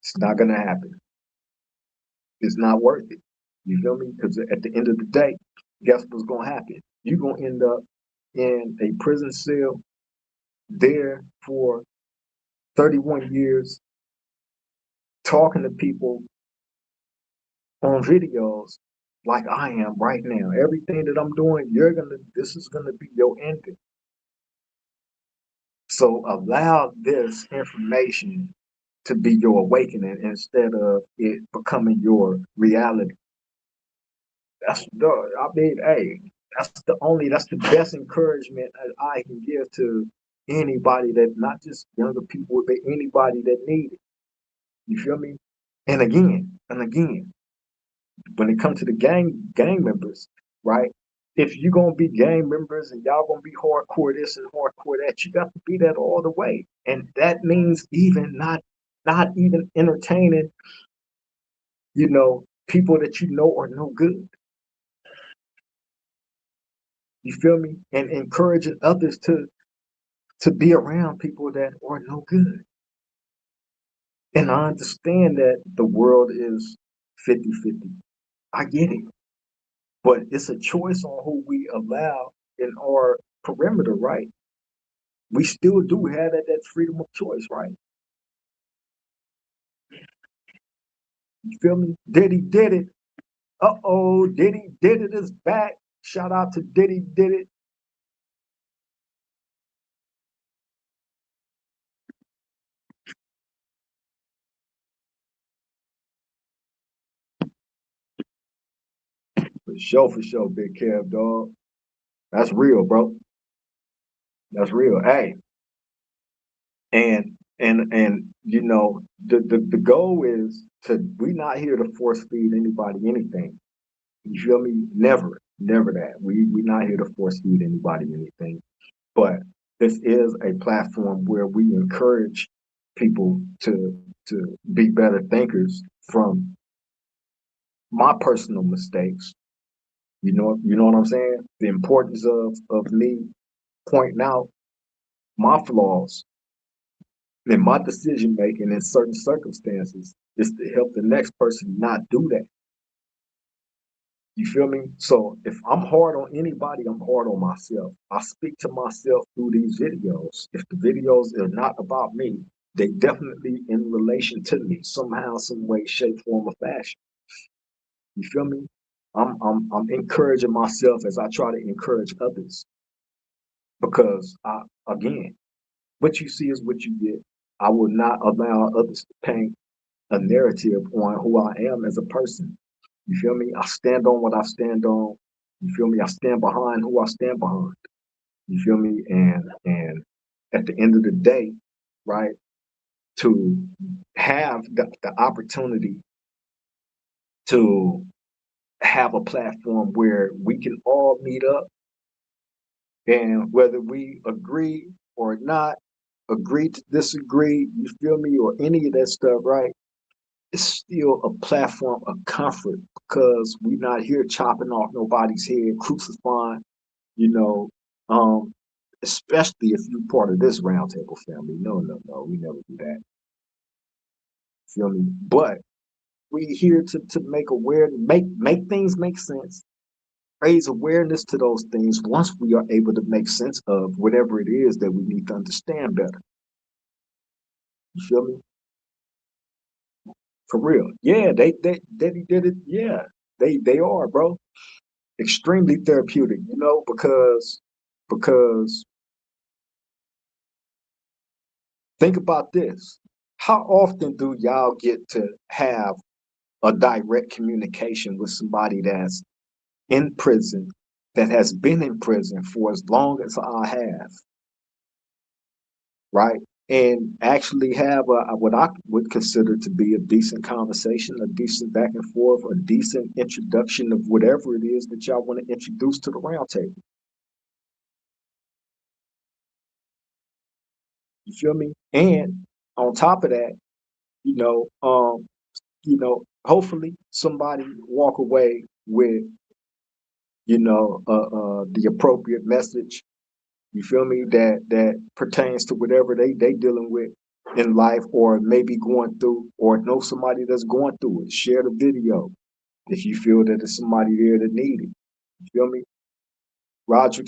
It's not gonna happen. It's not worth it. You feel me? Because at the end of the day, guess what's gonna happen? You're gonna end up in a prison cell there for 31 years, talking to people on videos like I am right now. Everything that I'm doing, this is gonna be your ending. So allow this information to be your awakening instead of it becoming your reality. I mean, hey, that's the best encouragement that I can give to anybody that not just younger people, but anybody that need it. You feel me? And again, when it comes to the gang members, right? if you're gonna be gang members and y'all gonna be hardcore this and hardcore that, you got to be that all the way. And that means even not even entertaining, people that you know are no good. You feel me? And encouraging others to be around people that are no good. And I understand that the world is 50-50. I get it. But it's a choice on who we allow in our perimeter, right? We still do have that freedom of choice, right? You feel me? Diddy did it. Uh-oh, Diddy did it is back. Shout out to Diddy did it. For sure, Big Kev, dog. That's real, bro. That's real. Hey, and the goal is to we not here to force feed anybody anything. You feel me? Never that. We not here to force feed anybody anything. But this is a platform where we encourage people to be better thinkers from my personal mistakes. You know what I'm saying? The importance of me pointing out my flaws in my decision making in certain circumstances is to help the next person not do that. You feel me? So if I'm hard on anybody, I'm hard on myself. I speak to myself through these videos. If the videos are not about me, they definitely in relation to me somehow, some way, shape, form, or fashion. You feel me? I'm encouraging myself as I try to encourage others because again, what you see is what you get. I will not allow others to paint a narrative on who I am as a person. You feel me? I stand on what I stand on. You feel me? I stand behind who I stand behind. You feel me? And at the end of the day, right, to have the opportunity to have a platform where we can all meet up and whether we agree or not, agree to disagree, you feel me, or any of that stuff, right? It's still a platform of comfort because we're not here chopping off nobody's head, crucifying, you know, um, especially if you're part of this roundtable family. No, we never do that. Feel me? But we here to make aware, make things make sense, raise awareness to those things once we are able to make sense of whatever it is that we need to understand better. You feel me? For real. Yeah, they did it. Yeah, they are, bro. Extremely therapeutic, because think about this. How often do y'all get to have a direct communication with somebody that's in prison, that has been in prison for as long as I have, right? And actually have what I would consider to be a decent conversation, a decent back and forth, a decent introduction of whatever it is that y'all want to introduce to the round table. You feel me? And on top of that, you know, um, hopefully somebody walk away with, the appropriate message. You feel me? That pertains to whatever they dealing with in life, or maybe going through, or know somebody that's going through it. Share the video if you feel that there's somebody there that need it. You feel me? Roger,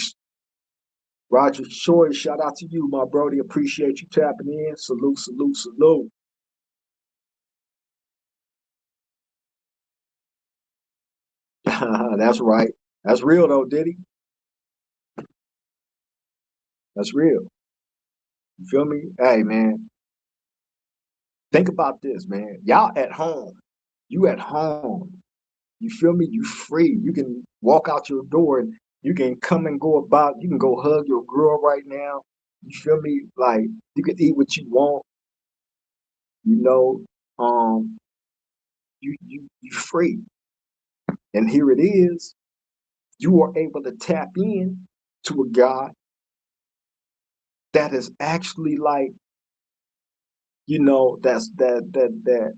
Roger Short, shout out to you, my brody. Appreciate you tapping in. Salute, salute, salute. That's right. That's real though, Diddy. That's real. You feel me? Hey man, think about this, man. Y'all at home. You at home. You feel me? You free. You can walk out your door and you can come and go about. You can go hug your girl right now. You feel me? Like you can eat what you want. You know, um, you free. And here it is. you are able to tap in to a God that is actually like, that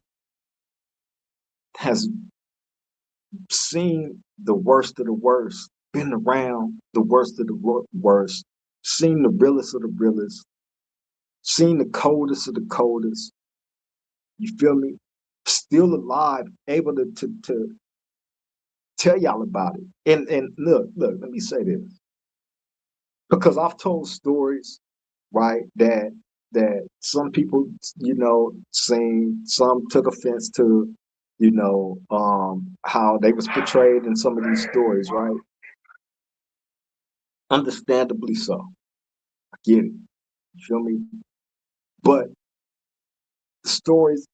has seen the worst of the worst, been around the worst of the worst, seen the realest of the realest, seen the coldest of the coldest. You feel me? Still alive, able to tell y'all about it. And look, let me say this. Because I've told stories, right, that some people, seen, some took offense to, how they was portrayed in some of these stories, right? Understandably so. I get it. You feel me? But the stories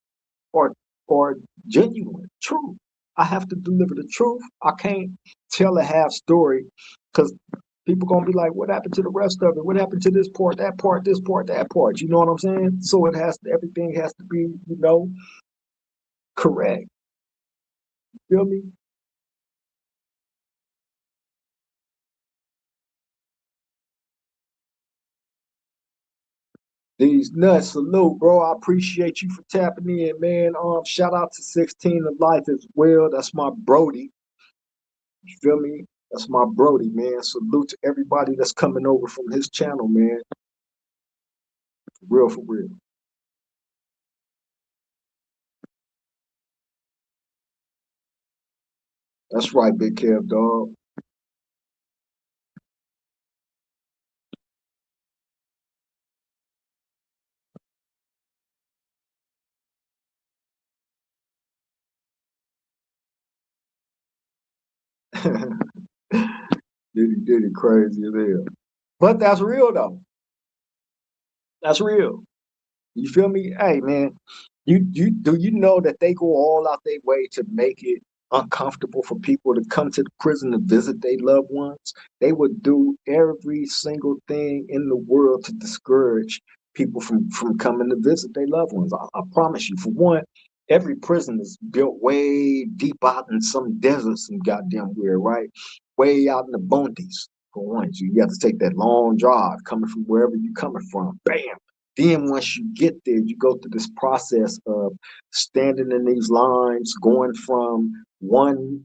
are are genuine, true. I have to deliver the truth. I can't tell a half story because people gonna be like, what happened to the rest of it? What happened to this part, that part, this part, that part? You know what I'm saying? So everything has to be, correct. You feel me? These nuts, salute, bro. I appreciate you for tapping in, man. Shout out to 16 of Life as well. That's my Brody. You feel me? That's my Brody, man. Salute to everybody that's coming over from his channel, man. For real, for real. That's right, Big Kev, dog. Diddy crazy as hell. But that's real though. That's real. You feel me? Hey man, you know that they go all out their way to make it uncomfortable for people to come to the prison to visit their loved ones. They would do every single thing in the world to discourage people from coming to visit their loved ones. I promise you. For one, every prison is built way deep out in some desert, some goddamn weird, right? Way out in the boonies. For one, so you have to take that long drive coming from wherever you're coming from. Bam, then once you get there, you go through this process of standing in these lines, going from one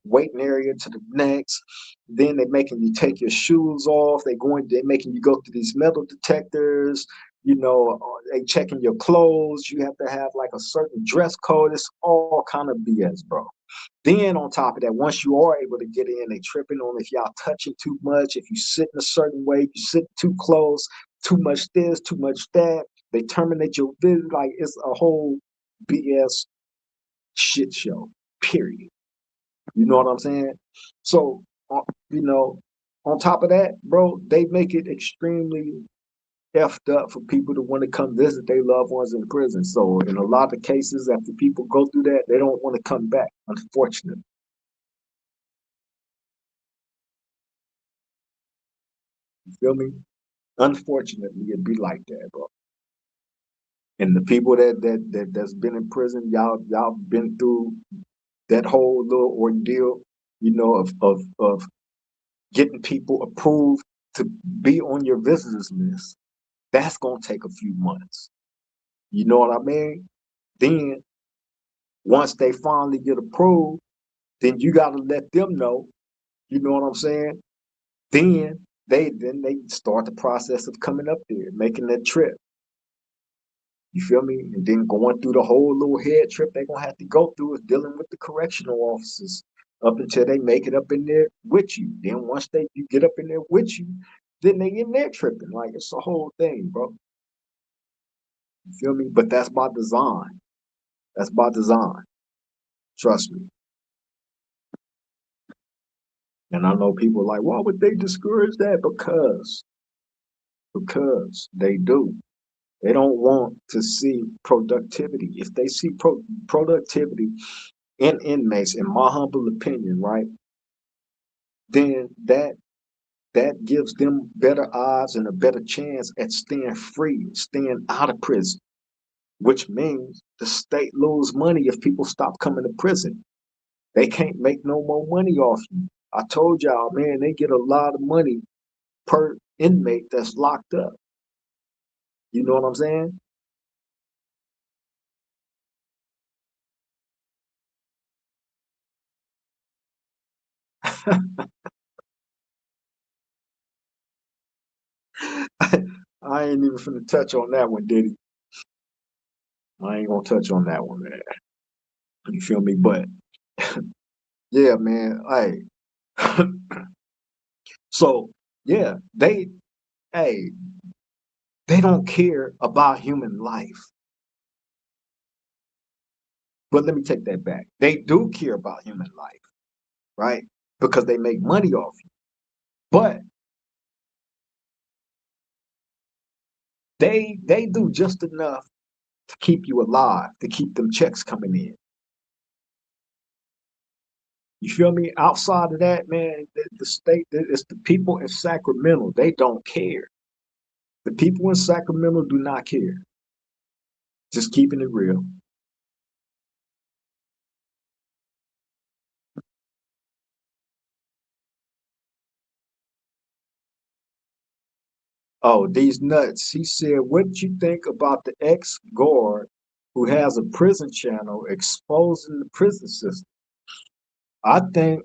waiting area to the next. Then they're making you take your shoes off. They're making you go through these metal detectors. They checking your clothes. You have to have like a certain dress code. It's all kind of BS, bro. Then on top of that, once you are able to get in, they tripping on if y'all touching too much, if you sit in a certain way, you sit too close, too much this, too much that. They terminate your visit. Like it's a whole BS shit show. Period. You know what I'm saying? So, you know, on top of that, bro, they make it extremely effed up for people to want to come visit their loved ones in prison. So, in a lot of cases, after people go through that, they don't want to come back. Unfortunately, you feel me? Unfortunately, it'd be like that, bro. And the people that's been in prison, y'all been through that whole little ordeal, of getting people approved to be on your visitors list. That's gonna take a few months. You know what I mean? Then once they finally get approved, then you gotta let them know. You know what I'm saying? Then they start the process of coming up there, making that trip. You feel me? And then going through the whole little head trip they're gonna have to go through is dealing with the correctional officers up until they make it up in there with you. Then once you get up in there with you, then they in there tripping. Like it's a whole thing, bro. You feel me? But that's by design. That's by design. Trust me. And I know people are like, why would they discourage that? Because they do. They don't want to see productivity. If they see productivity in inmates, in my humble opinion, right, then that gives them better odds and a better chance at staying free, staying out of prison, which means the state lose money if people stop coming to prison. They can't make no more money off you. I told y'all, man, they get a lot of money per inmate that's locked up. You know what I'm saying? I ain't even finna touch on that one, Diddy. I ain't gonna touch on that one, man. You feel me? But yeah, man. Hey, so yeah, hey, they don't care about human life. But let me take that back. They do care about human life, right? Because they make money off you. But they do just enough to keep you alive, to keep them checks coming in. You feel me? Outside of that, man, the state, it's the people in Sacramento. They don't care. The people in Sacramento do not care. Just keeping it real. Oh, these nuts. He said, what did you think about the ex-guard who has a prison channel exposing the prison system? I think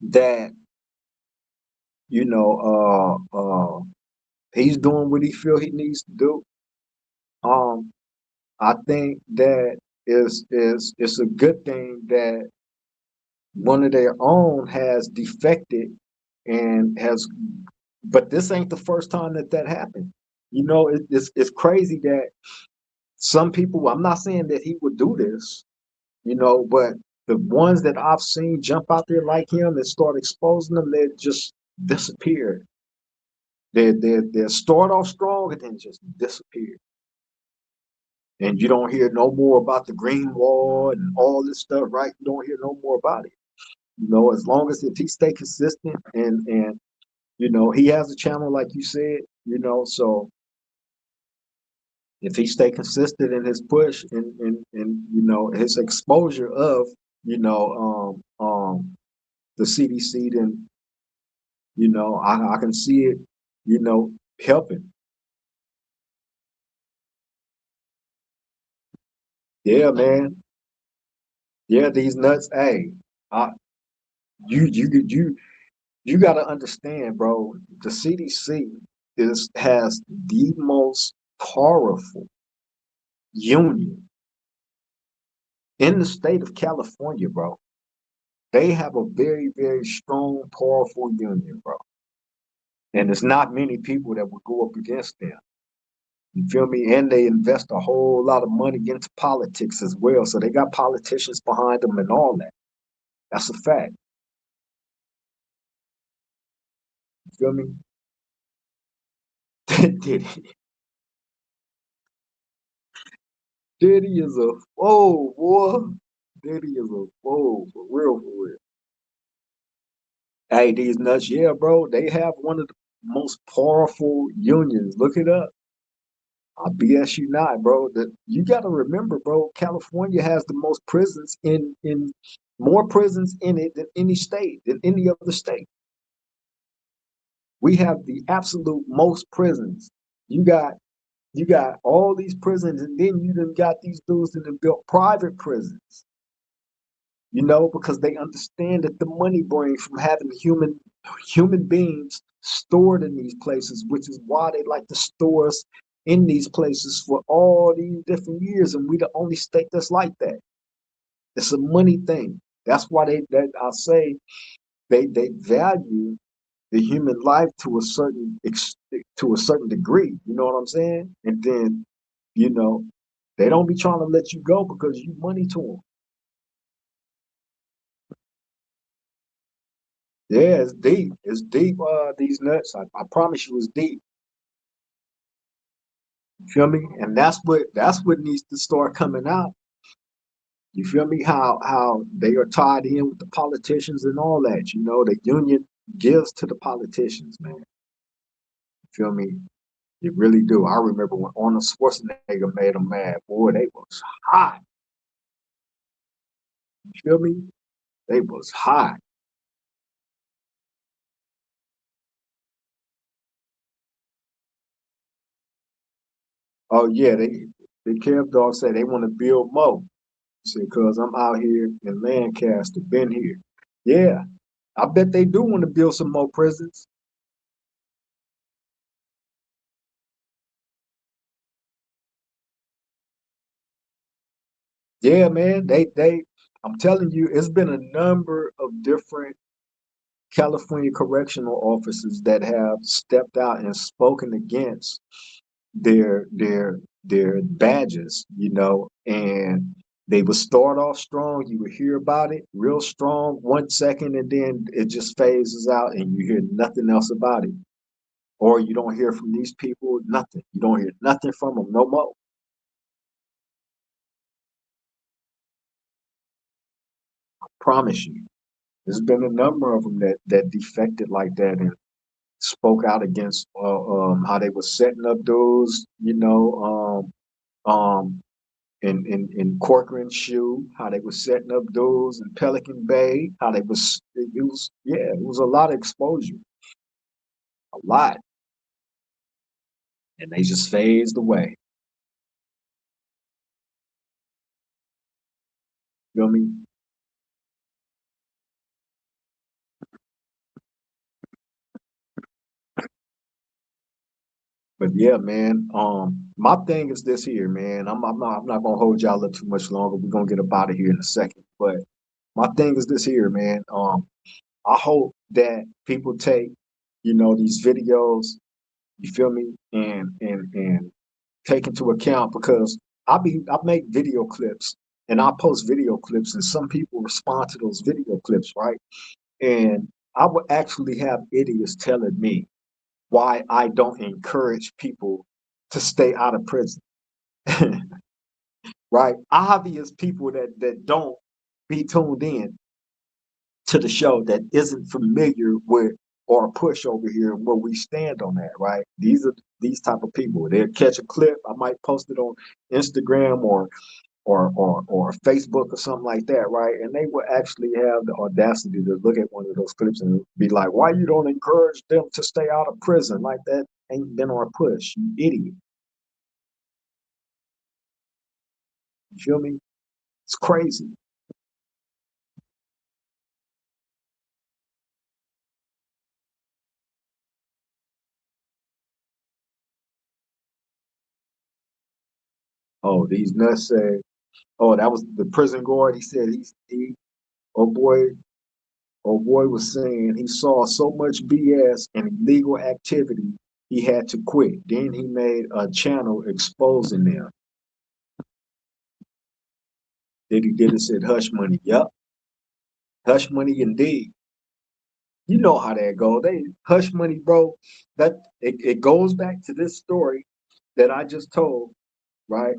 that, you know, he's doing what he feel he needs to do. Um, I think that is it's a good thing that one of their own has defected and has, but this ain't the first time that that happened. You know, it's crazy that some people, I'm not saying that he would do this, you know, but the ones that I've seen jump out there like him and start exposing them, they just disappear. They start off strong and then just disappear. And you don't hear no more about the green wall and all this stuff, right? You don't hear no more about it. You know, as long as if he stay consistent and you know, he has a channel like you said, you know, so if he stay consistent in his push and you know his exposure of you know the CDC, then you know I can see it, you know, helping. Yeah, man. Yeah, these nuts. Hey, I, you you got to understand, bro. The CDC has the most powerful union in the state of California, bro. They have a very strong, powerful union, bro. And there's not many people that would go up against them. You feel me? And they invest a whole lot of money into politics as well. So they got politicians behind them and all that. That's a fact. You feel me? Diddy. Diddy is a fool, boy. Diddy is a fool, for real, for real. Hey, these nuts, yeah, bro. They have one of the most powerful unions. Look it up. I BS you not, bro. That you got to remember, bro. California has the most prisons in more prisons in it than any state, than any other state. We have the absolute most prisons. You got you got all these prisons, and then you done got these dudes that have built private prisons. You know, because they understand that the money brings from having human beings stored in these places, which is why they like to store us in these places for all these different years. And we the only state that's like that. It's a money thing. That's why I say they value the human life to a to a certain degree. You know what I'm saying? And then, you know, they don't be trying to let you go because you money to them. Yeah, it's deep. It's deep. These nuts. I promise you, it's deep. You feel me? And that's what needs to start coming out. You feel me? How they are tied in with the politicians and all that. You know, the union gives to the politicians, man. You feel me? You really do. I remember when Arnold Schwarzenegger made them mad. Boy, they was hot. You feel me? They was hot. Oh yeah, the Kev dog said they want to build more. He said, cause I'm out here in Lancaster, been here. Yeah, I bet they do want to build some more prisons. Yeah, man. They I'm telling you, it's been a number of different California correctional officers that have stepped out and spoken against their badges, and they would start off strong. You would hear about it real strong 1 second, and then it just phases out, and you hear nothing else about it. Or you don't hear from these people, nothing. You don't hear nothing from them no more. Promise you. There's been a number of them that defected like that and spoke out against how they were setting up those, in Corcoran Shoe, how they were setting up those in Pelican Bay, how they was it was yeah, it was a lot of exposure, a lot, and they just phased away. You know what I mean? But yeah, man. My thing is this here, man. I'm not gonna hold y'all up too much longer. We're gonna get up out of here in a second. But my thing is this here, man. I hope that people take, these videos, you feel me, and take into account because I make video clips and I post video clips and some people respond to those video clips, right? And I would actually have idiots telling me why I don't encourage people to stay out of prison. Right? Obvious people that don't be tuned in to the show that isn't familiar with or push over here where we stand on that, right? These are these type of people. They'll catch a clip. I might post it on Instagram or Facebook or something like that, right? And they will actually have the audacity to look at one of those clips and be like, "Why you don't encourage them to stay out of prison like that? Ain't been our push, you idiot." You feel me? It's crazy. Oh, these nuts say, "Oh, that was the prison guard." He said oh boy, oh boy was saying he saw so much BS and illegal activity he had to quit. Then he made a channel exposing them. Then he did it, said hush money. Yep, hush money indeed. You know how that goes. They hush money, bro. It goes back to this story that I just told, right?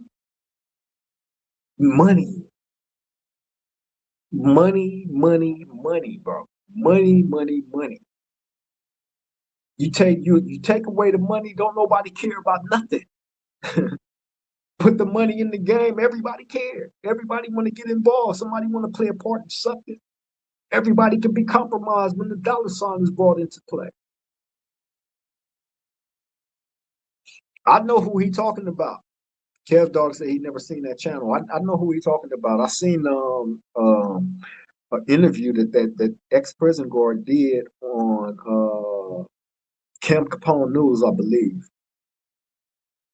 Money, money, money, money, bro. Money, money, money. You take away the money, don't nobody care about nothing. Put the money in the game, everybody care. Everybody want to get involved. Somebody want to play a part in something. Everybody can be compromised when the dollar sign is brought into play. I know who he talking about. Kev Dog said he never seen that channel. I know who he talking about. I seen an interview that ex prison guard did on Camp Capone News, I believe.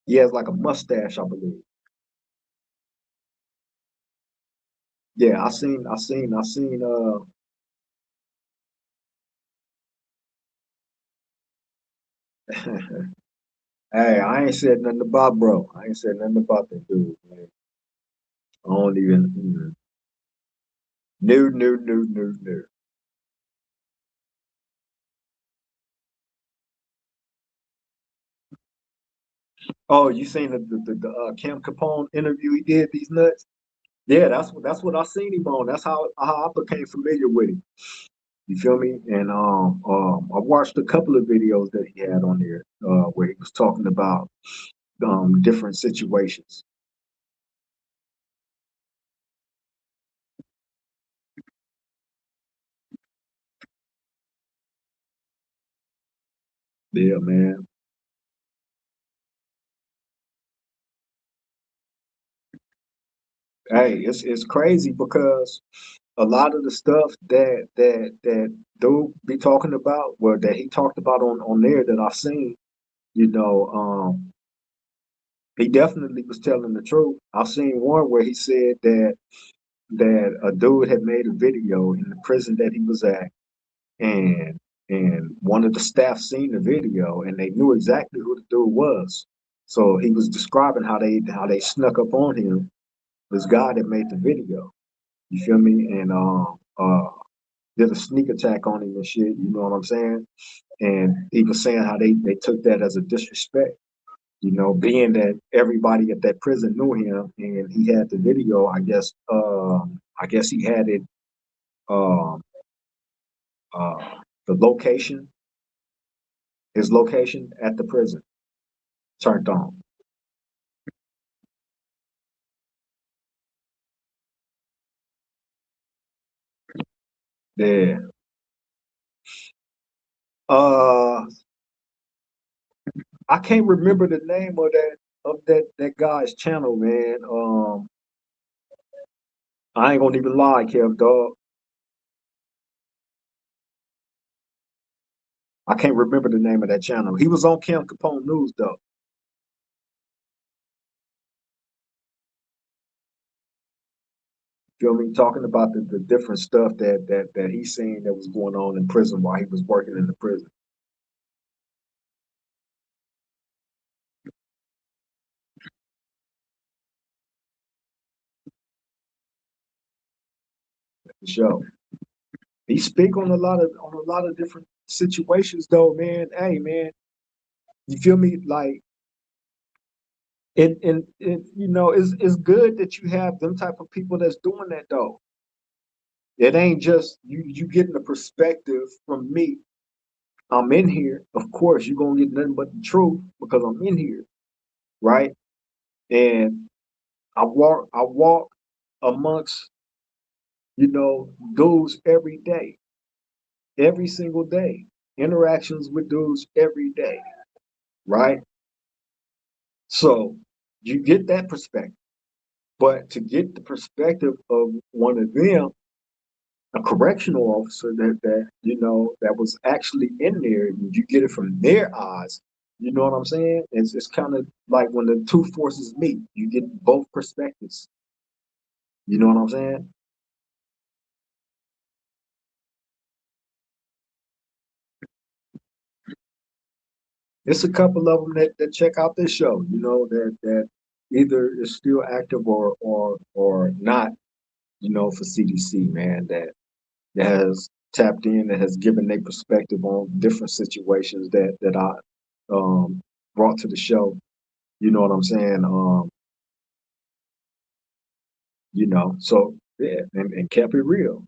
He has like a mustache, I believe. Yeah, I seen. Hey, I ain't said nothing about bro. I ain't said nothing about that dude, man. I don't even. No, no, no, no, no. Oh, you seen the Camp Capone interview he did? These nuts. Yeah, that's what I seen him on. That's how I became familiar with him. You feel me? And I watched a couple of videos that he had on there where he was talking about different situations. Yeah, man. Hey, it's crazy because a lot of the stuff that dude be talking about, well, that he talked about on there that I've seen, you know, he definitely was telling the truth. I've seen one where he said that a dude had made a video in the prison that he was at, and one of the staff seen the video and they knew exactly who the dude was. So he was describing how they snuck up on him, this guy that made the video. You feel me? And did a sneak attack on him and shit. You know what I'm saying? And he was saying how they took that as a disrespect. You know, being that everybody at that prison knew him and he had the video. I guess he had it. Um, the location, his location at the prison turned on. Yeah. Uh, I can't remember the name of that guy's channel, man. I ain't gonna even lie, Kev, dog. I can't remember the name of that channel. He was on Cam Capone News though. Feel me? Talking about the different stuff that he's seen that was going on in prison while he was working in the prison. For sure. He speak on a lot of different situations though, man. Hey man, you feel me? Like and it's good that you have them type of people that's doing that though. It ain't just you getting the perspective from me. I'm in here. Of course, you're gonna get nothing but the truth because I'm in here, right? And I walk amongst, dudes every day, every single day. Interactions with dudes every day, right? So you get that perspective. But to get the perspective of one of them, a correctional officer that was actually in there, you get it from their eyes. You know what I'm saying? It's kind of like when the two forces meet, you get both perspectives. You know what I'm saying? It's a couple of them that check out this show. That either is still active or not. For CDC, man, that has tapped in, that has given their perspective on different situations that I brought to the show. You know what I'm saying? So yeah, and kept it real.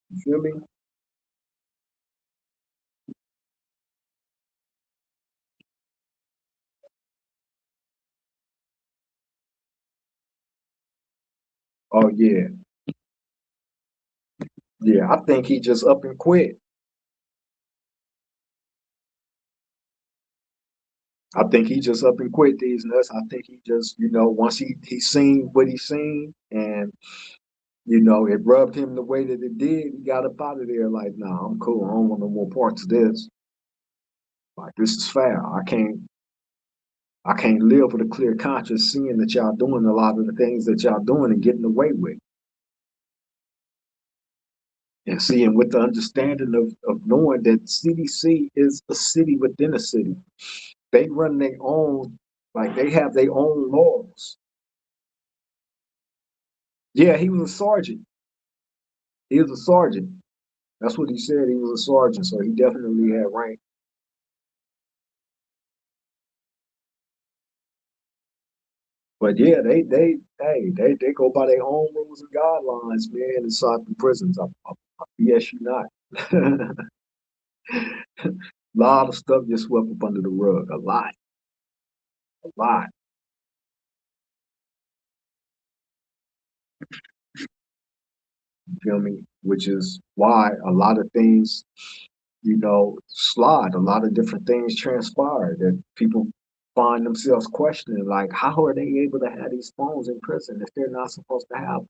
You feel me? Oh yeah, yeah. I think he just up and quit. I think he just up and quit these nuts. I think he just, once he seen what he seen and it rubbed him the way that it did, he got up out of there like, nah, I'm cool. I don't want no more parts of this. Like this is foul. I can't live with a clear conscience seeing that y'all doing a lot of the things that y'all doing and getting away with. And seeing with the understanding of knowing that CDC is a city within a city. They run their own, like they have their own laws. Yeah, he was a sergeant. He was a sergeant. That's what he said. He was a sergeant, so he definitely had rank. But yeah, they go by their own rules and guidelines, man, inside the prisons. I BS you not. A lot of stuff just swept up under the rug. A lot, a lot. You feel me? Which is why a lot of things, slide. A lot of different things transpire that people find themselves questioning, like, how are they able to have these phones in prison if they're not supposed to have them?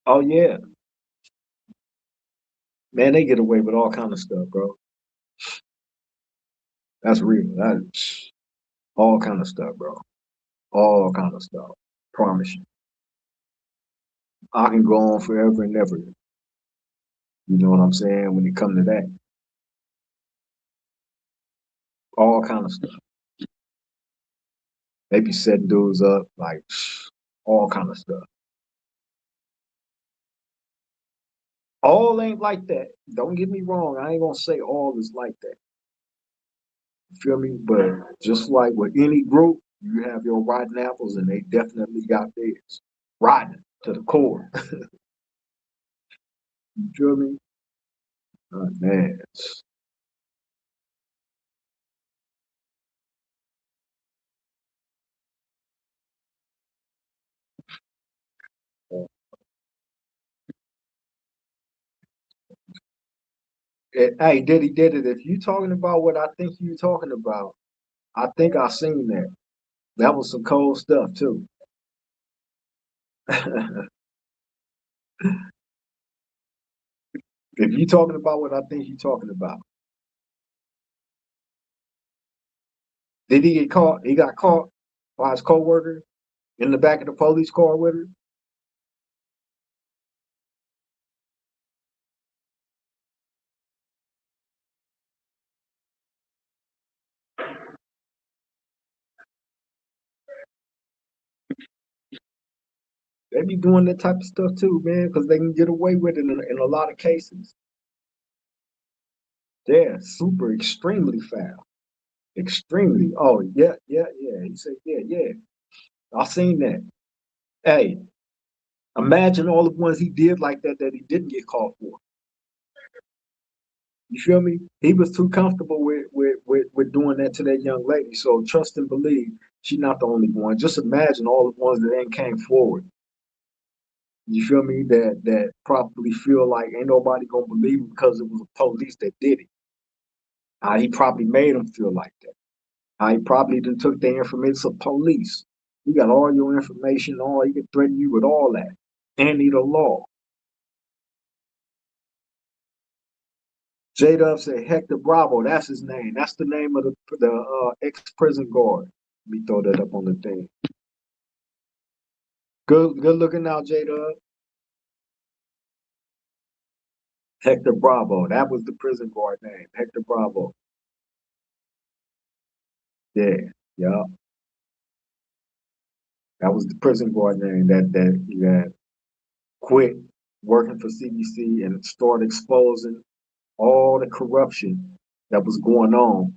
Oh yeah, man, they get away with all kind of stuff, bro. That's real. That's all kind of stuff, bro. All kind of stuff. Promise you. I can go on forever and ever. You know what I'm saying? When it comes to that, all kind of stuff. They be setting dudes up, like all kind of stuff. All ain't like that. Don't get me wrong. I ain't gonna say all is like that. You feel me? But just like with any group, you have your rotten apples, and they definitely got theirs. Rotten to the core. You feel me? Man. Hey, Diddy did it. If you talking about what I think you talking about, I think I seen that. That was some cold stuff too. If you talking about what I think you talking about, did he get caught? He got caught by his coworker in the back of the police car with her. They be doing that type of stuff too, man, because they can get away with it in a lot of cases. They're super extremely foul. Extremely. Oh, yeah, yeah, yeah. He said, yeah, yeah. I seen that. Hey, imagine all the ones he did like that that he didn't get caught for. You feel me? He was too comfortable with doing that to that young lady. So trust and believe she's not the only one. Just imagine all the ones that ain't came forward. You feel me? That probably feel like ain't nobody gonna believe him because it was a police that did it. How he probably made them feel like that. How he probably done took their information to police. You got all your information, all he can threaten you with all that. And need a law. J Dub said Hector Bravo, that's his name. That's the name of the ex prison guard. Let me throw that up on the thing. Good looking out, J Dub. Hector Bravo. That was the prison guard name. Hector Bravo. Yeah, yeah. That was the prison guard name that quit working for CBC and started exposing all the corruption that was going on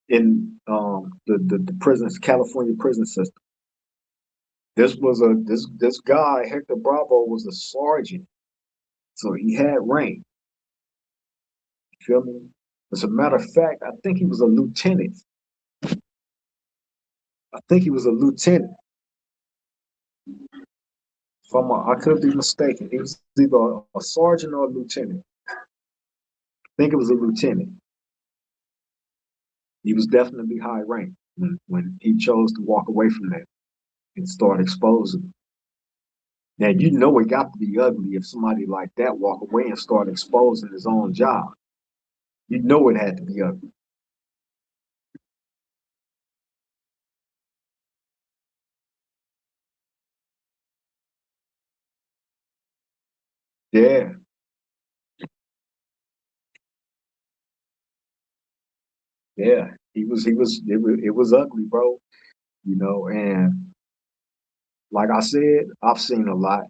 in the prisons, California prison system. This guy, Hector Bravo, was a sergeant. So he had rank. You feel me? As a matter of fact, I think he was a lieutenant. I think he was a lieutenant. I could be mistaken. He was either a sergeant or a lieutenant. I think it was a lieutenant. He was definitely high rank when he chose to walk away from that and start exposing. Now you know it got to be ugly if somebody like that walk away and start exposing his own job. You know it had to be ugly. Yeah, yeah. It was ugly, bro. You know, and like I said, I've seen a lot.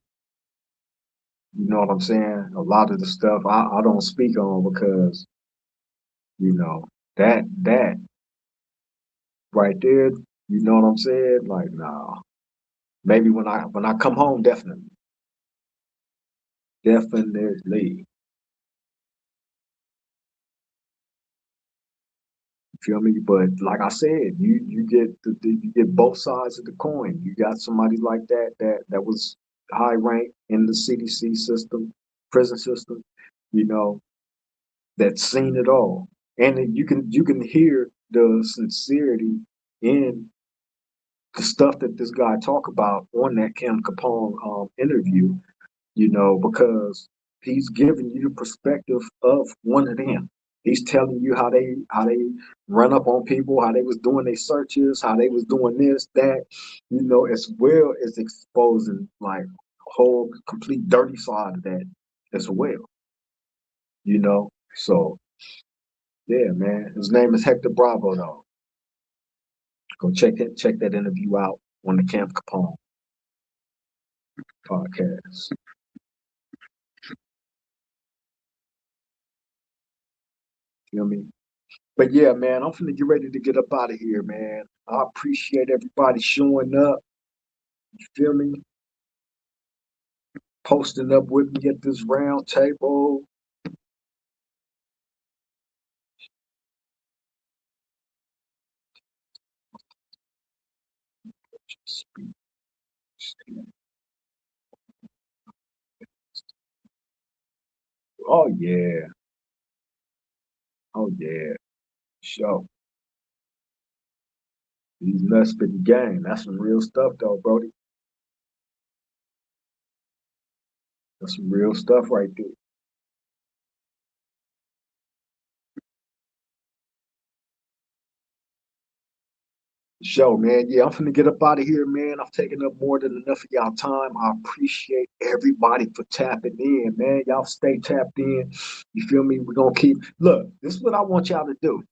You know what I'm saying? A lot of the stuff I don't speak on because, you know, that right there, you know what I'm saying? Like, nah. Maybe when I come home, definitely. Definitely. Feel me? But like I said, you get you get both sides of the coin. You got somebody like that was high rank in the CDC system, prison system, you know, that's seen it all, and then you can hear the sincerity in the stuff that this guy talk about on that Cam Capone interview, because he's giving you the perspective of one of them. He's telling you how they run up on people, how they was doing their searches, how they was doing this, that, as well as exposing like whole complete dirty side of that as well, you know. So yeah, man. His name is Hector Bravo though. Go check that interview out on the Camp Capone podcast. Feel me? But yeah, man, I'm finna get ready to get up out of here, man. I appreciate everybody showing up. You feel me? Posting up with me at this round table. Oh yeah. Oh yeah. Sure. These nuts spitting game. That's some real stuff though, Brody. That's some real stuff right there. Show, man. Yeah, I'm finna get up out of here, man. I've taken up more than enough of y'all time. I appreciate everybody for tapping in, man. Y'all stay tapped in. You feel me? We're gonna keep look, this is what I want y'all to do.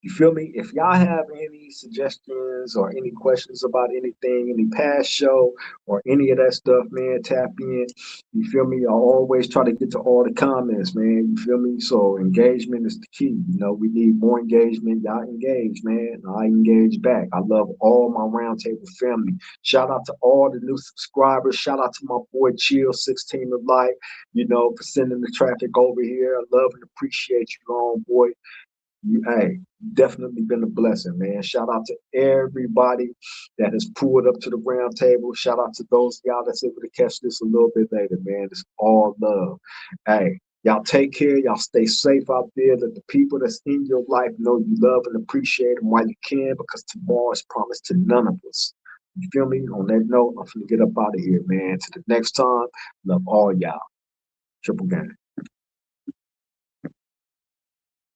You feel me? If y'all have any suggestions or any questions about anything, any past show or any of that stuff, man, tap in. You feel me? I always try to get to all the comments, man. You feel me? So engagement is the key. We need more engagement. Y'all engage, man. I engage back. I love all my roundtable family. Shout out to all the new subscribers. Shout out to my boy Chill 16 of Life, for sending the traffic over here. I love and appreciate you, on boy. Hey, definitely been a blessing, man. Shout out to everybody that has pulled up to the round table. Shout out to those of y'all that's able to catch this a little bit later, man. It's all love. Hey, y'all take care. Y'all stay safe out there. Let the people that's in your life know you love and appreciate them while you can, because tomorrow is promised to none of us. You feel me? On that note, I'm gonna get up out of here, man. To the next time, love all y'all. Triple gang.